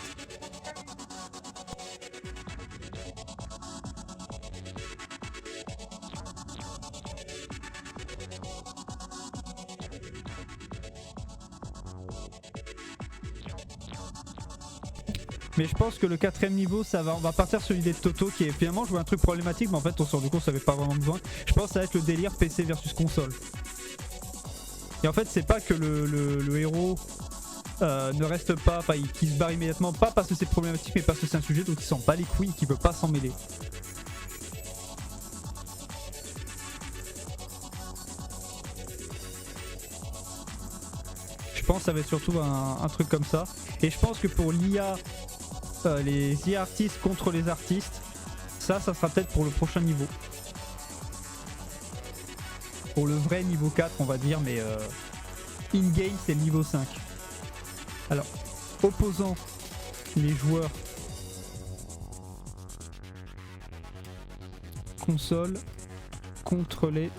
Mais je pense que le quatrième niveau, on va partir sur l'idée de Toto qui est finalement jouer un truc problématique, mais en fait on s'est rendu compte que ça avait pas vraiment besoin. Je pense que ça va être le délire PC versus console. Et en fait c'est pas que le héros ne reste pas, enfin qu'il se barre immédiatement, pas parce que c'est problématique mais parce que c'est un sujet dont il s'en bat les couilles et qu'il veut pas s'en mêler. Je pense que ça va être surtout un truc comme ça. Et je pense que pour l'IA, les IA artistes contre les artistes, ça sera peut-être pour le prochain niveau. Pour le vrai niveau 4 on va dire, mais in-game c'est le niveau 5. Alors, opposant les joueurs console contre les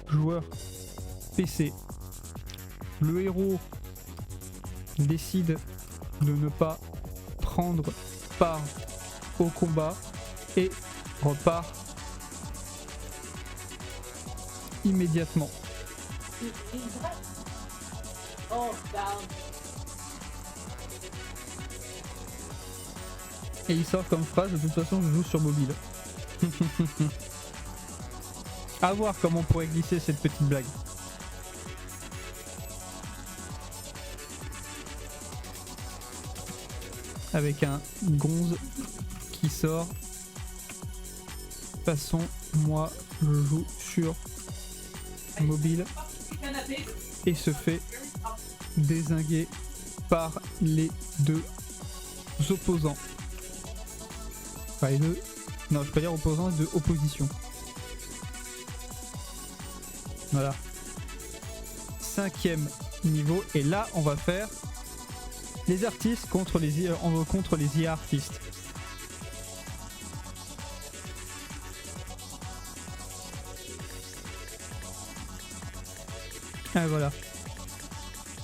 joueurs PC. Le héros décide de ne pas prendre part au combat et repart immédiatement. Oh, down. Et il sort comme phrase, de toute façon je joue sur mobile. À voir comment on pourrait glisser cette petite blague. Avec un gonze qui sort. De toute façon, moi je joue sur mobile et se fait dézinguer par les deux opposants. Enfin, les deux... Non, je peux pas dire opposants, de opposition. Voilà. 5e niveau. Et là, on va faire les artistes contre les IA artistes. Ah voilà.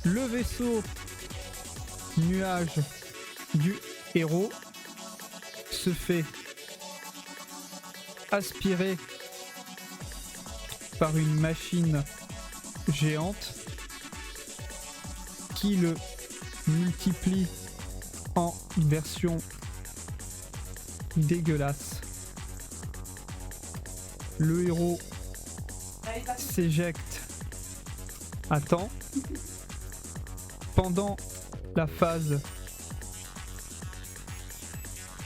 Le vaisseau nuage du héros se fait aspirer par une machine géante qui le multiplie en version dégueulasse. Le héros s'éjecte à temps pendant la phase.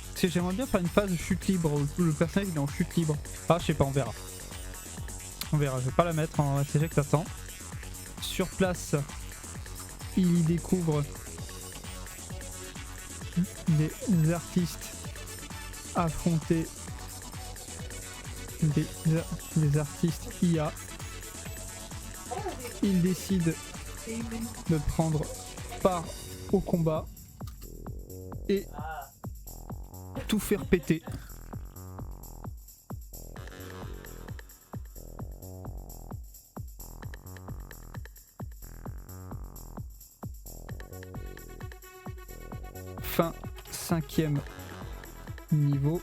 Parce que j'aimerais bien faire une phase chute libre où le personnage il est en chute libre. Ah, je sais pas, on verra. On verra, je vais pas la mettre en s'éjecte à temps. Sur place, il y découvre des artistes affronter des artistes IA. Il décide de prendre part au combat et tout faire péter. Fin 5e niveau.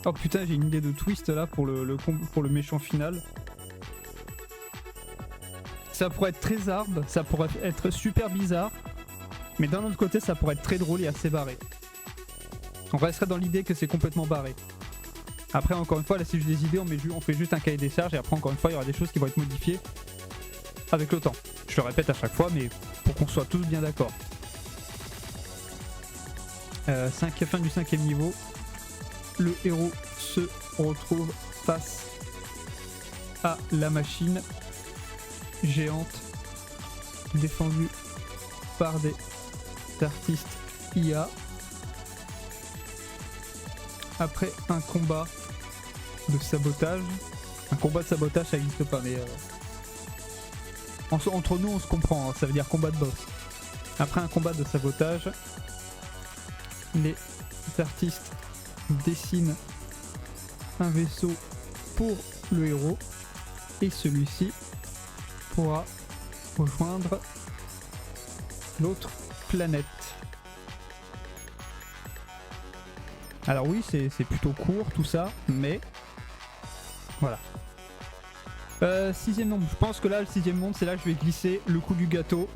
Oh putain, j'ai une idée de twist là pour le méchant final. Ça pourrait être très hard, ça pourrait être super bizarre, mais d'un autre côté ça pourrait être très drôle et assez barré. On resterait dans l'idée que c'est complètement barré. Après encore une fois là c'est juste des idées, on fait juste un cahier des charges et après encore une fois il y aura des choses qui vont être modifiées avec le temps. Je le répète à chaque fois mais pour qu'on soit tous bien d'accord. Fin du 5e niveau. Le héros se retrouve face à la machine géante défendue par des artistes IA. Après un combat de sabotage, ça n'existe pas mais entre nous on se comprend, hein, ça veut dire combat de boss. Après un combat de sabotage, les artistes dessinent un vaisseau pour le héros et celui-ci pourra rejoindre l'autre planète. Alors oui, c'est plutôt court tout ça, mais voilà. 6e monde, je pense que là le 6e monde c'est là que je vais glisser le coup du gâteau.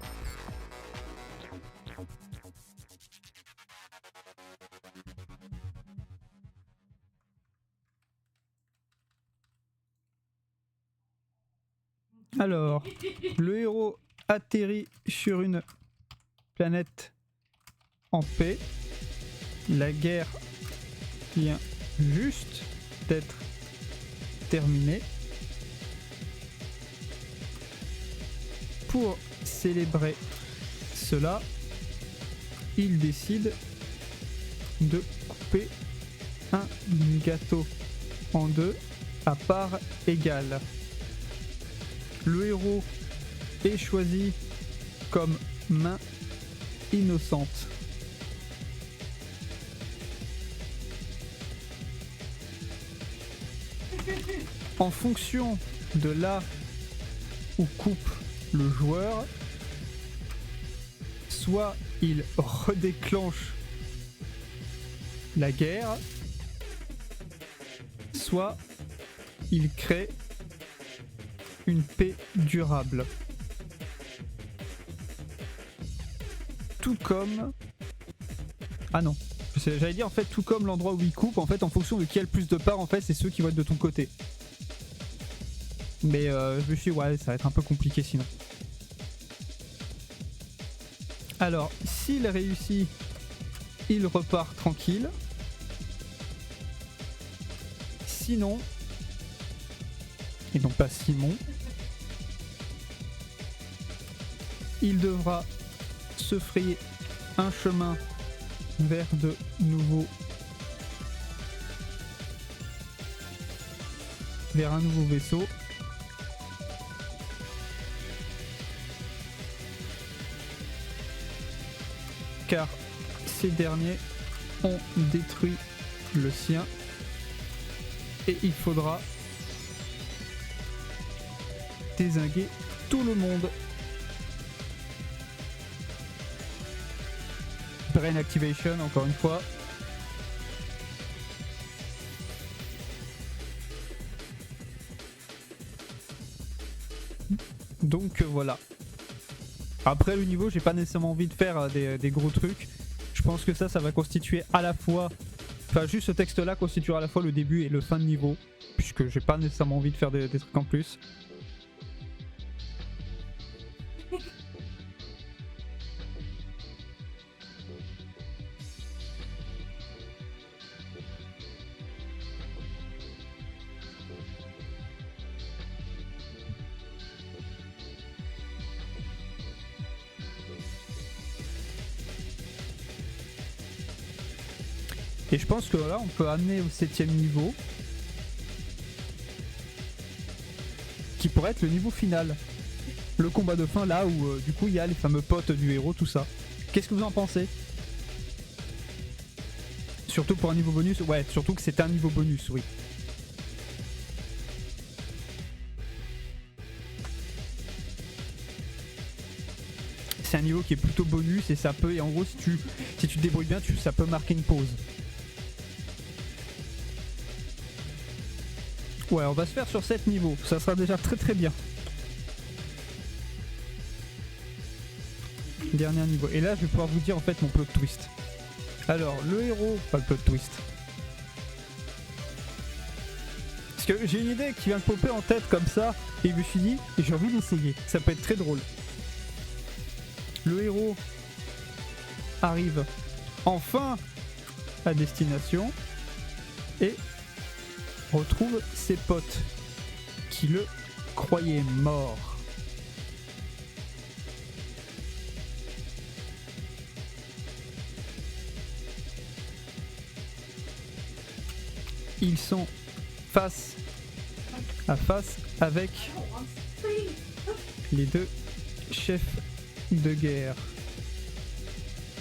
Alors, le héros atterrit sur une planète en paix. La guerre vient juste d'être terminée. Pour célébrer cela, il décide de couper un gâteau en deux à part égale. Le héros est choisi comme main innocente. En fonction de là où coupe le joueur, soit il redéclenche la guerre, soit il crée une paix durable. Tout comme... Ah non. J'allais dire en fait tout comme l'endroit où il coupe, en fait en fonction de qui a le plus de parts, en fait c'est ceux qui vont être de ton côté. Mais je me suis dit ouais ça va être un peu compliqué sinon. Alors s'il réussit il repart tranquille. Sinon, et non pas Simon, il devra se frayer un chemin vers de nouveaux, vers un nouveau vaisseau. Car ces derniers ont détruit le sien et il faudra dézinguer tout le monde. Brain activation encore une fois. Donc voilà. Après le niveau, j'ai pas nécessairement envie de faire des gros trucs. Je pense que ça va constituer à la fois... Enfin juste ce texte là constituera à la fois le début et le fin de niveau. Puisque j'ai pas nécessairement envie de faire des trucs en plus. Et je pense que là on peut amener au 7ème niveau, qui pourrait être le niveau final. Le combat de fin là où du coup il y a les fameux potes du héros, tout ça. Qu'est-ce que vous en pensez? Surtout pour un niveau bonus, ouais, surtout que c'est un niveau bonus, oui. C'est un niveau qui est plutôt bonus et ça peut, et en gros si tu te débrouilles bien, ça peut marquer une pause. Ouais, on va se faire sur 7 niveaux, ça sera déjà très très bien. Dernier niveau, et là je vais pouvoir vous dire en fait mon plot twist. Alors, le héros, pas le plot twist. Parce que j'ai une idée qui vient de popper en tête comme ça, et je me suis dit, j'ai envie d'essayer, ça peut être très drôle. Le héros arrive enfin à destination et retrouve ses potes qui le croyaient mort. Ils sont face à face avec les deux chefs de guerre.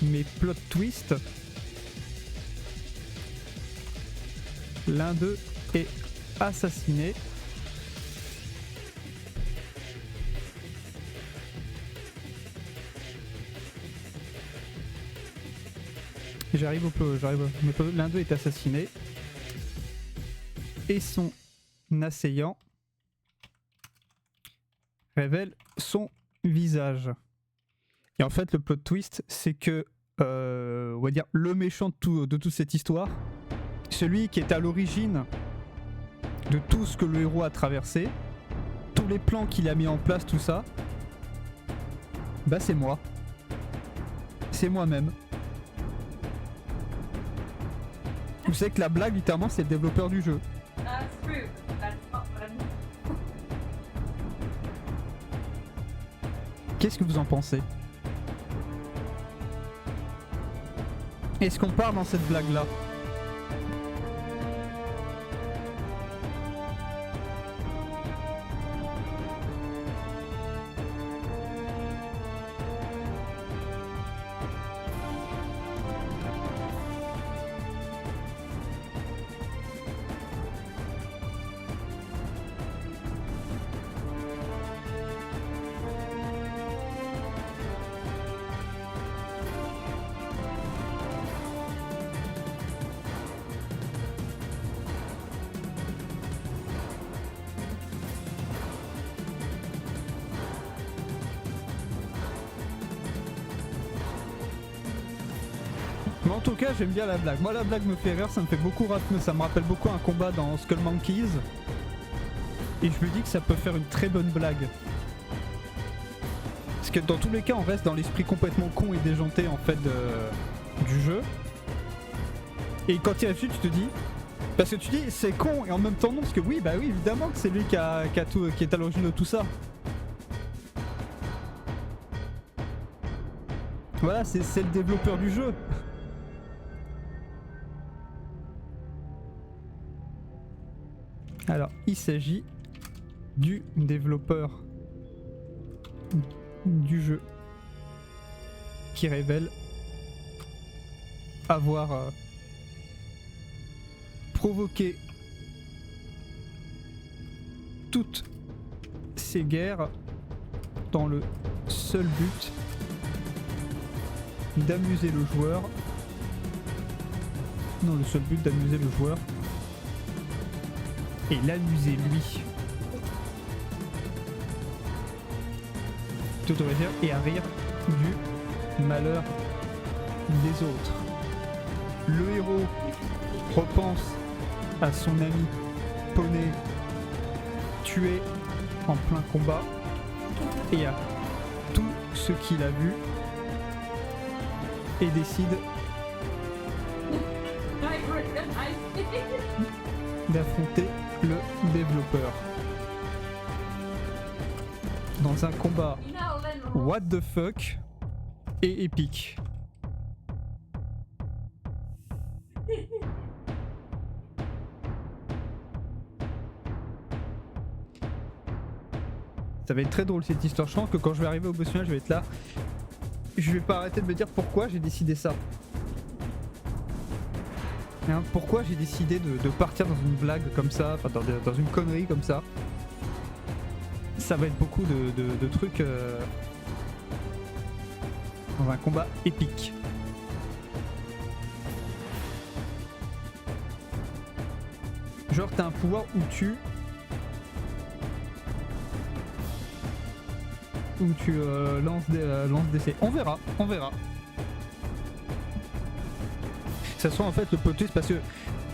Mais plot twist, l'un d'eux est assassiné. J'arrive au plot, l'un d'eux est assassiné. Et son assaillant révèle son visage. Et en fait, le plot twist, c'est que, on va dire, le méchant de toute cette histoire, celui qui est à l'origine de tout ce que le héros a traversé, tous les plans qu'il a mis en place, tout ça, bah c'est moi. C'est moi-même. Vous savez que la blague, littéralement, c'est le développeur du jeu. Qu'est-ce que vous en pensez? Est-ce qu'on part dans cette blague-là? Mais en tout cas, j'aime bien la blague. Moi, la blague me fait rire, ça me fait beaucoup ça me rappelle beaucoup un combat dans Skull Monkeys. Et je me dis que ça peut faire une très bonne blague. Parce que dans tous les cas, on reste dans l'esprit complètement con et déjanté en fait du jeu. Et quand tu réfléchis, tu te dis. Parce que tu dis c'est con et en même temps non, parce que oui, bah oui, évidemment que c'est lui qui est à l'origine de tout ça. Voilà, c'est le développeur du jeu. Alors, il s'agit du développeur du jeu qui révèle avoir provoqué toutes ces guerres dans le seul but d'amuser le joueur. Non, le seul but d'amuser le joueur et l'amuser lui. Tout devrait dire, et à rire du malheur des autres. Le héros repense à son ami poney tué en plein combat et à tout ce qu'il a vu et décide d'affronter le développeur dans un combat what the fuck et épique. Ça va être très drôle cette histoire. Je pense que quand je vais arriver au boss final, je vais être là. Je vais pas arrêter de me dire pourquoi j'ai décidé ça. Hein, pourquoi j'ai décidé de partir dans une blague comme ça, enfin dans une connerie comme ça. Ça va être beaucoup de trucs dans un combat épique. Genre t'as un pouvoir où tu lances des essais. On verra. Ça soit en fait le plot twist parce que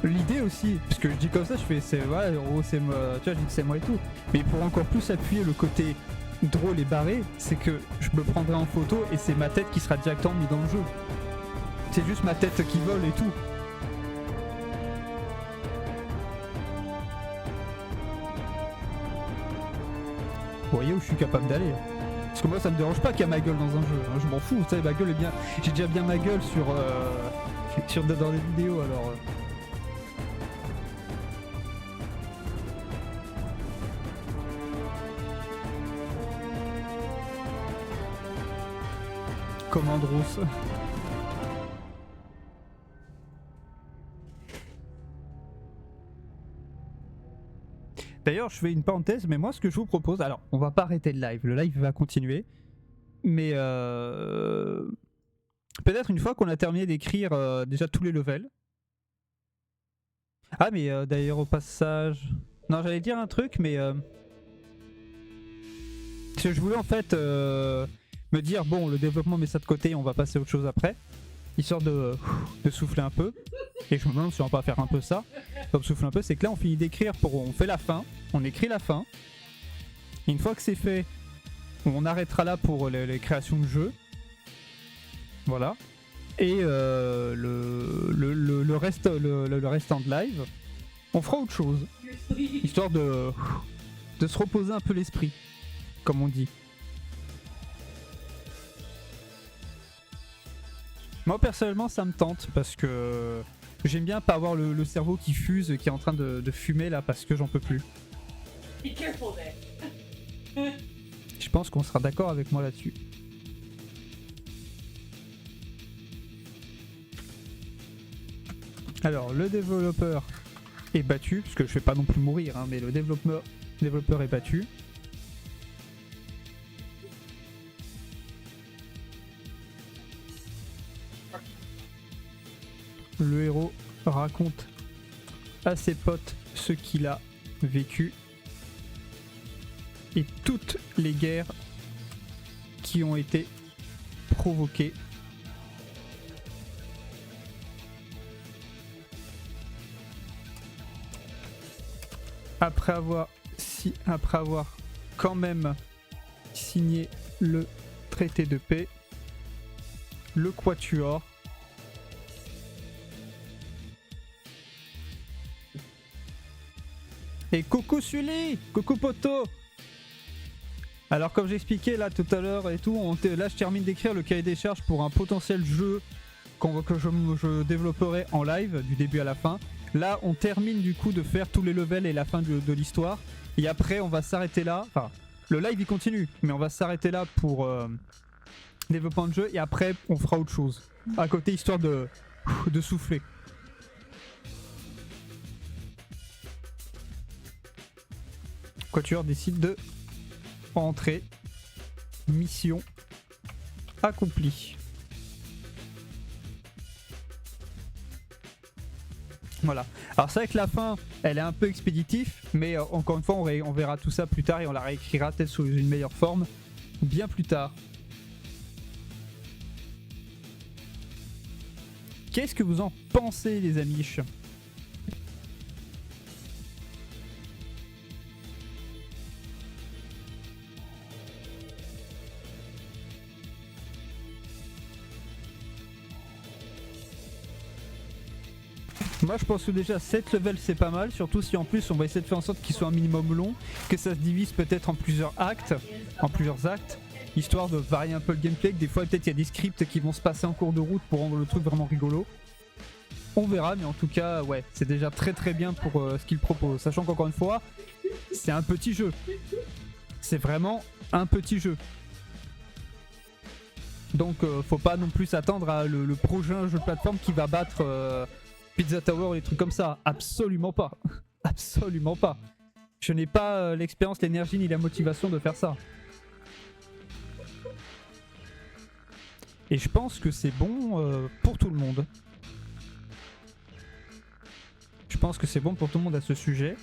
l'idée aussi, parce que je dis comme ça, je fais c'est ouais, en gros c'est moi, tu vois, je dis que c'est moi et tout. Mais pour encore plus appuyer le côté drôle et barré, c'est que je me prendrai en photo et c'est ma tête qui sera directement mise dans le jeu. C'est juste ma tête qui vole et tout. Vous voyez où je suis capable d'aller. Parce que moi ça me dérange pas qu'il y a ma gueule dans un jeu, hein, je m'en fous, vous savez, ma gueule est bien. J'ai déjà bien ma gueule dans des vidéos alors. Commandros. D'ailleurs, je fais une parenthèse, mais moi ce que je vous propose, alors on va pas arrêter le live va continuer, mais peut-être une fois qu'on a terminé d'écrire déjà tous les levels. Ah mais d'ailleurs au passage, non j'allais dire un truc, mais parce que je voulais en fait me dire bon le développement met ça de côté, on va passer à autre chose après, histoire de souffler un peu. Et je me demande si on va pas faire un peu ça. Comme souffler un peu, c'est que là on finit d'écrire, on fait la fin, on écrit la fin. Et une fois que c'est fait, on arrêtera là pour les créations de jeux. Voilà. Et le restant de live, on fera autre chose. Histoire de se reposer un peu l'esprit, comme on dit. Moi personnellement ça me tente parce que j'aime bien pas avoir le cerveau qui fuse, qui est en train de fumer là parce que j'en peux plus. Je pense qu'on sera d'accord avec moi là-dessus. Alors le développeur est battu, parce que je vais pas non plus mourir, hein, mais le développeur est battu. Le héros raconte à ses potes ce qu'il a vécu et toutes les guerres qui ont été provoquées. Après avoir quand même signé le traité de paix, le Quatuor Et coucou Sully, coucou poto. Alors comme j'expliquais là tout à l'heure et tout, là je termine d'écrire le cahier des charges pour un potentiel jeu que je développerai en live du début à la fin. Là on termine du coup de faire tous les levels et la fin de l'histoire. Et après on va s'arrêter là. Enfin le live il continue, mais on va s'arrêter là pour développement de jeu. Et après on fera autre chose à côté histoire de souffler. Quatuor décide de rentrer. Mission accomplie. Voilà. Alors c'est vrai que la fin, elle est un peu expéditive, mais encore une fois, on verra tout ça plus tard et on la réécrira peut-être sous une meilleure forme bien plus tard. Qu'est-ce que vous en pensez, les amis ? Moi je pense que déjà 7 levels c'est pas mal, surtout si en plus on va essayer de faire en sorte qu'ils soient un minimum long, que ça se divise peut-être en plusieurs actes, histoire de varier un peu le gameplay, que des fois peut-être il y a des scripts qui vont se passer en cours de route pour rendre le truc vraiment rigolo. On verra, mais en tout cas ouais, c'est déjà très très bien pour ce qu'il propose, sachant qu'encore une fois, c'est un petit jeu. C'est vraiment un petit jeu. Donc faut pas non plus s'attendre à le prochain jeu de plateforme qui va battre... Pizza Tower ou des trucs comme ça, absolument pas. Absolument pas. Je n'ai pas l'expérience, l'énergie ni la motivation de faire ça. Et je pense que c'est bon pour tout le monde. Je pense que c'est bon pour tout le monde à ce sujet.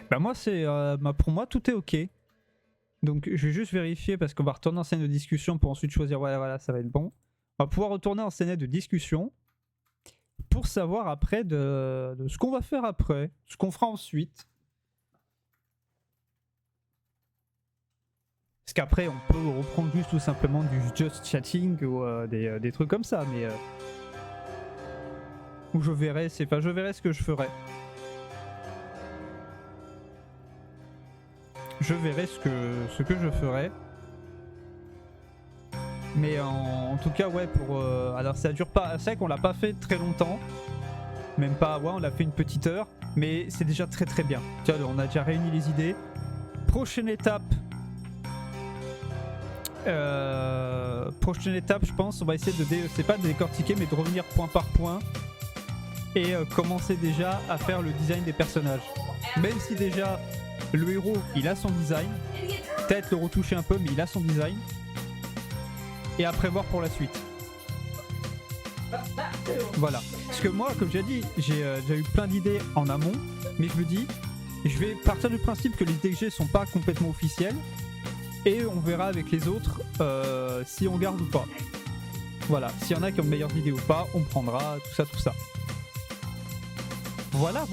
Bah moi c'est pour moi tout est ok. Donc je vais juste vérifier parce qu'on va retourner en scène de discussion pour ensuite choisir voilà ça va être bon. On va pouvoir retourner en scène de discussion pour savoir après de ce qu'on va faire après, ce qu'on fera ensuite. Parce qu'après on peut reprendre juste tout simplement du just chatting ou des trucs comme ça, mais où je verrai ce que je ferai. Je verrai ce que je ferai. Mais en tout cas ouais alors ça dure pas. C'est vrai qu'on l'a pas fait très longtemps. Même pas, ouais on l'a fait une petite heure. Mais c'est déjà très très bien. Tiens, on a déjà réuni les idées. Prochaine étape. Je pense on va essayer c'est pas de décortiquer mais de revenir point par point. Et commencer déjà à faire le design des personnages. Même si déjà le héros il a son design, peut-être le retoucher un peu mais il a son design. Et à prévoir pour la suite. Voilà. Parce que moi comme j'ai dit, j'ai eu plein d'idées en amont, mais je me dis, je vais partir du principe que les idées que j'ai sont pas complètement officielles. Et on verra avec les autres si on garde ou pas. Voilà, s'il y en a qui ont de meilleures idées ou pas, on prendra tout ça. Voilà.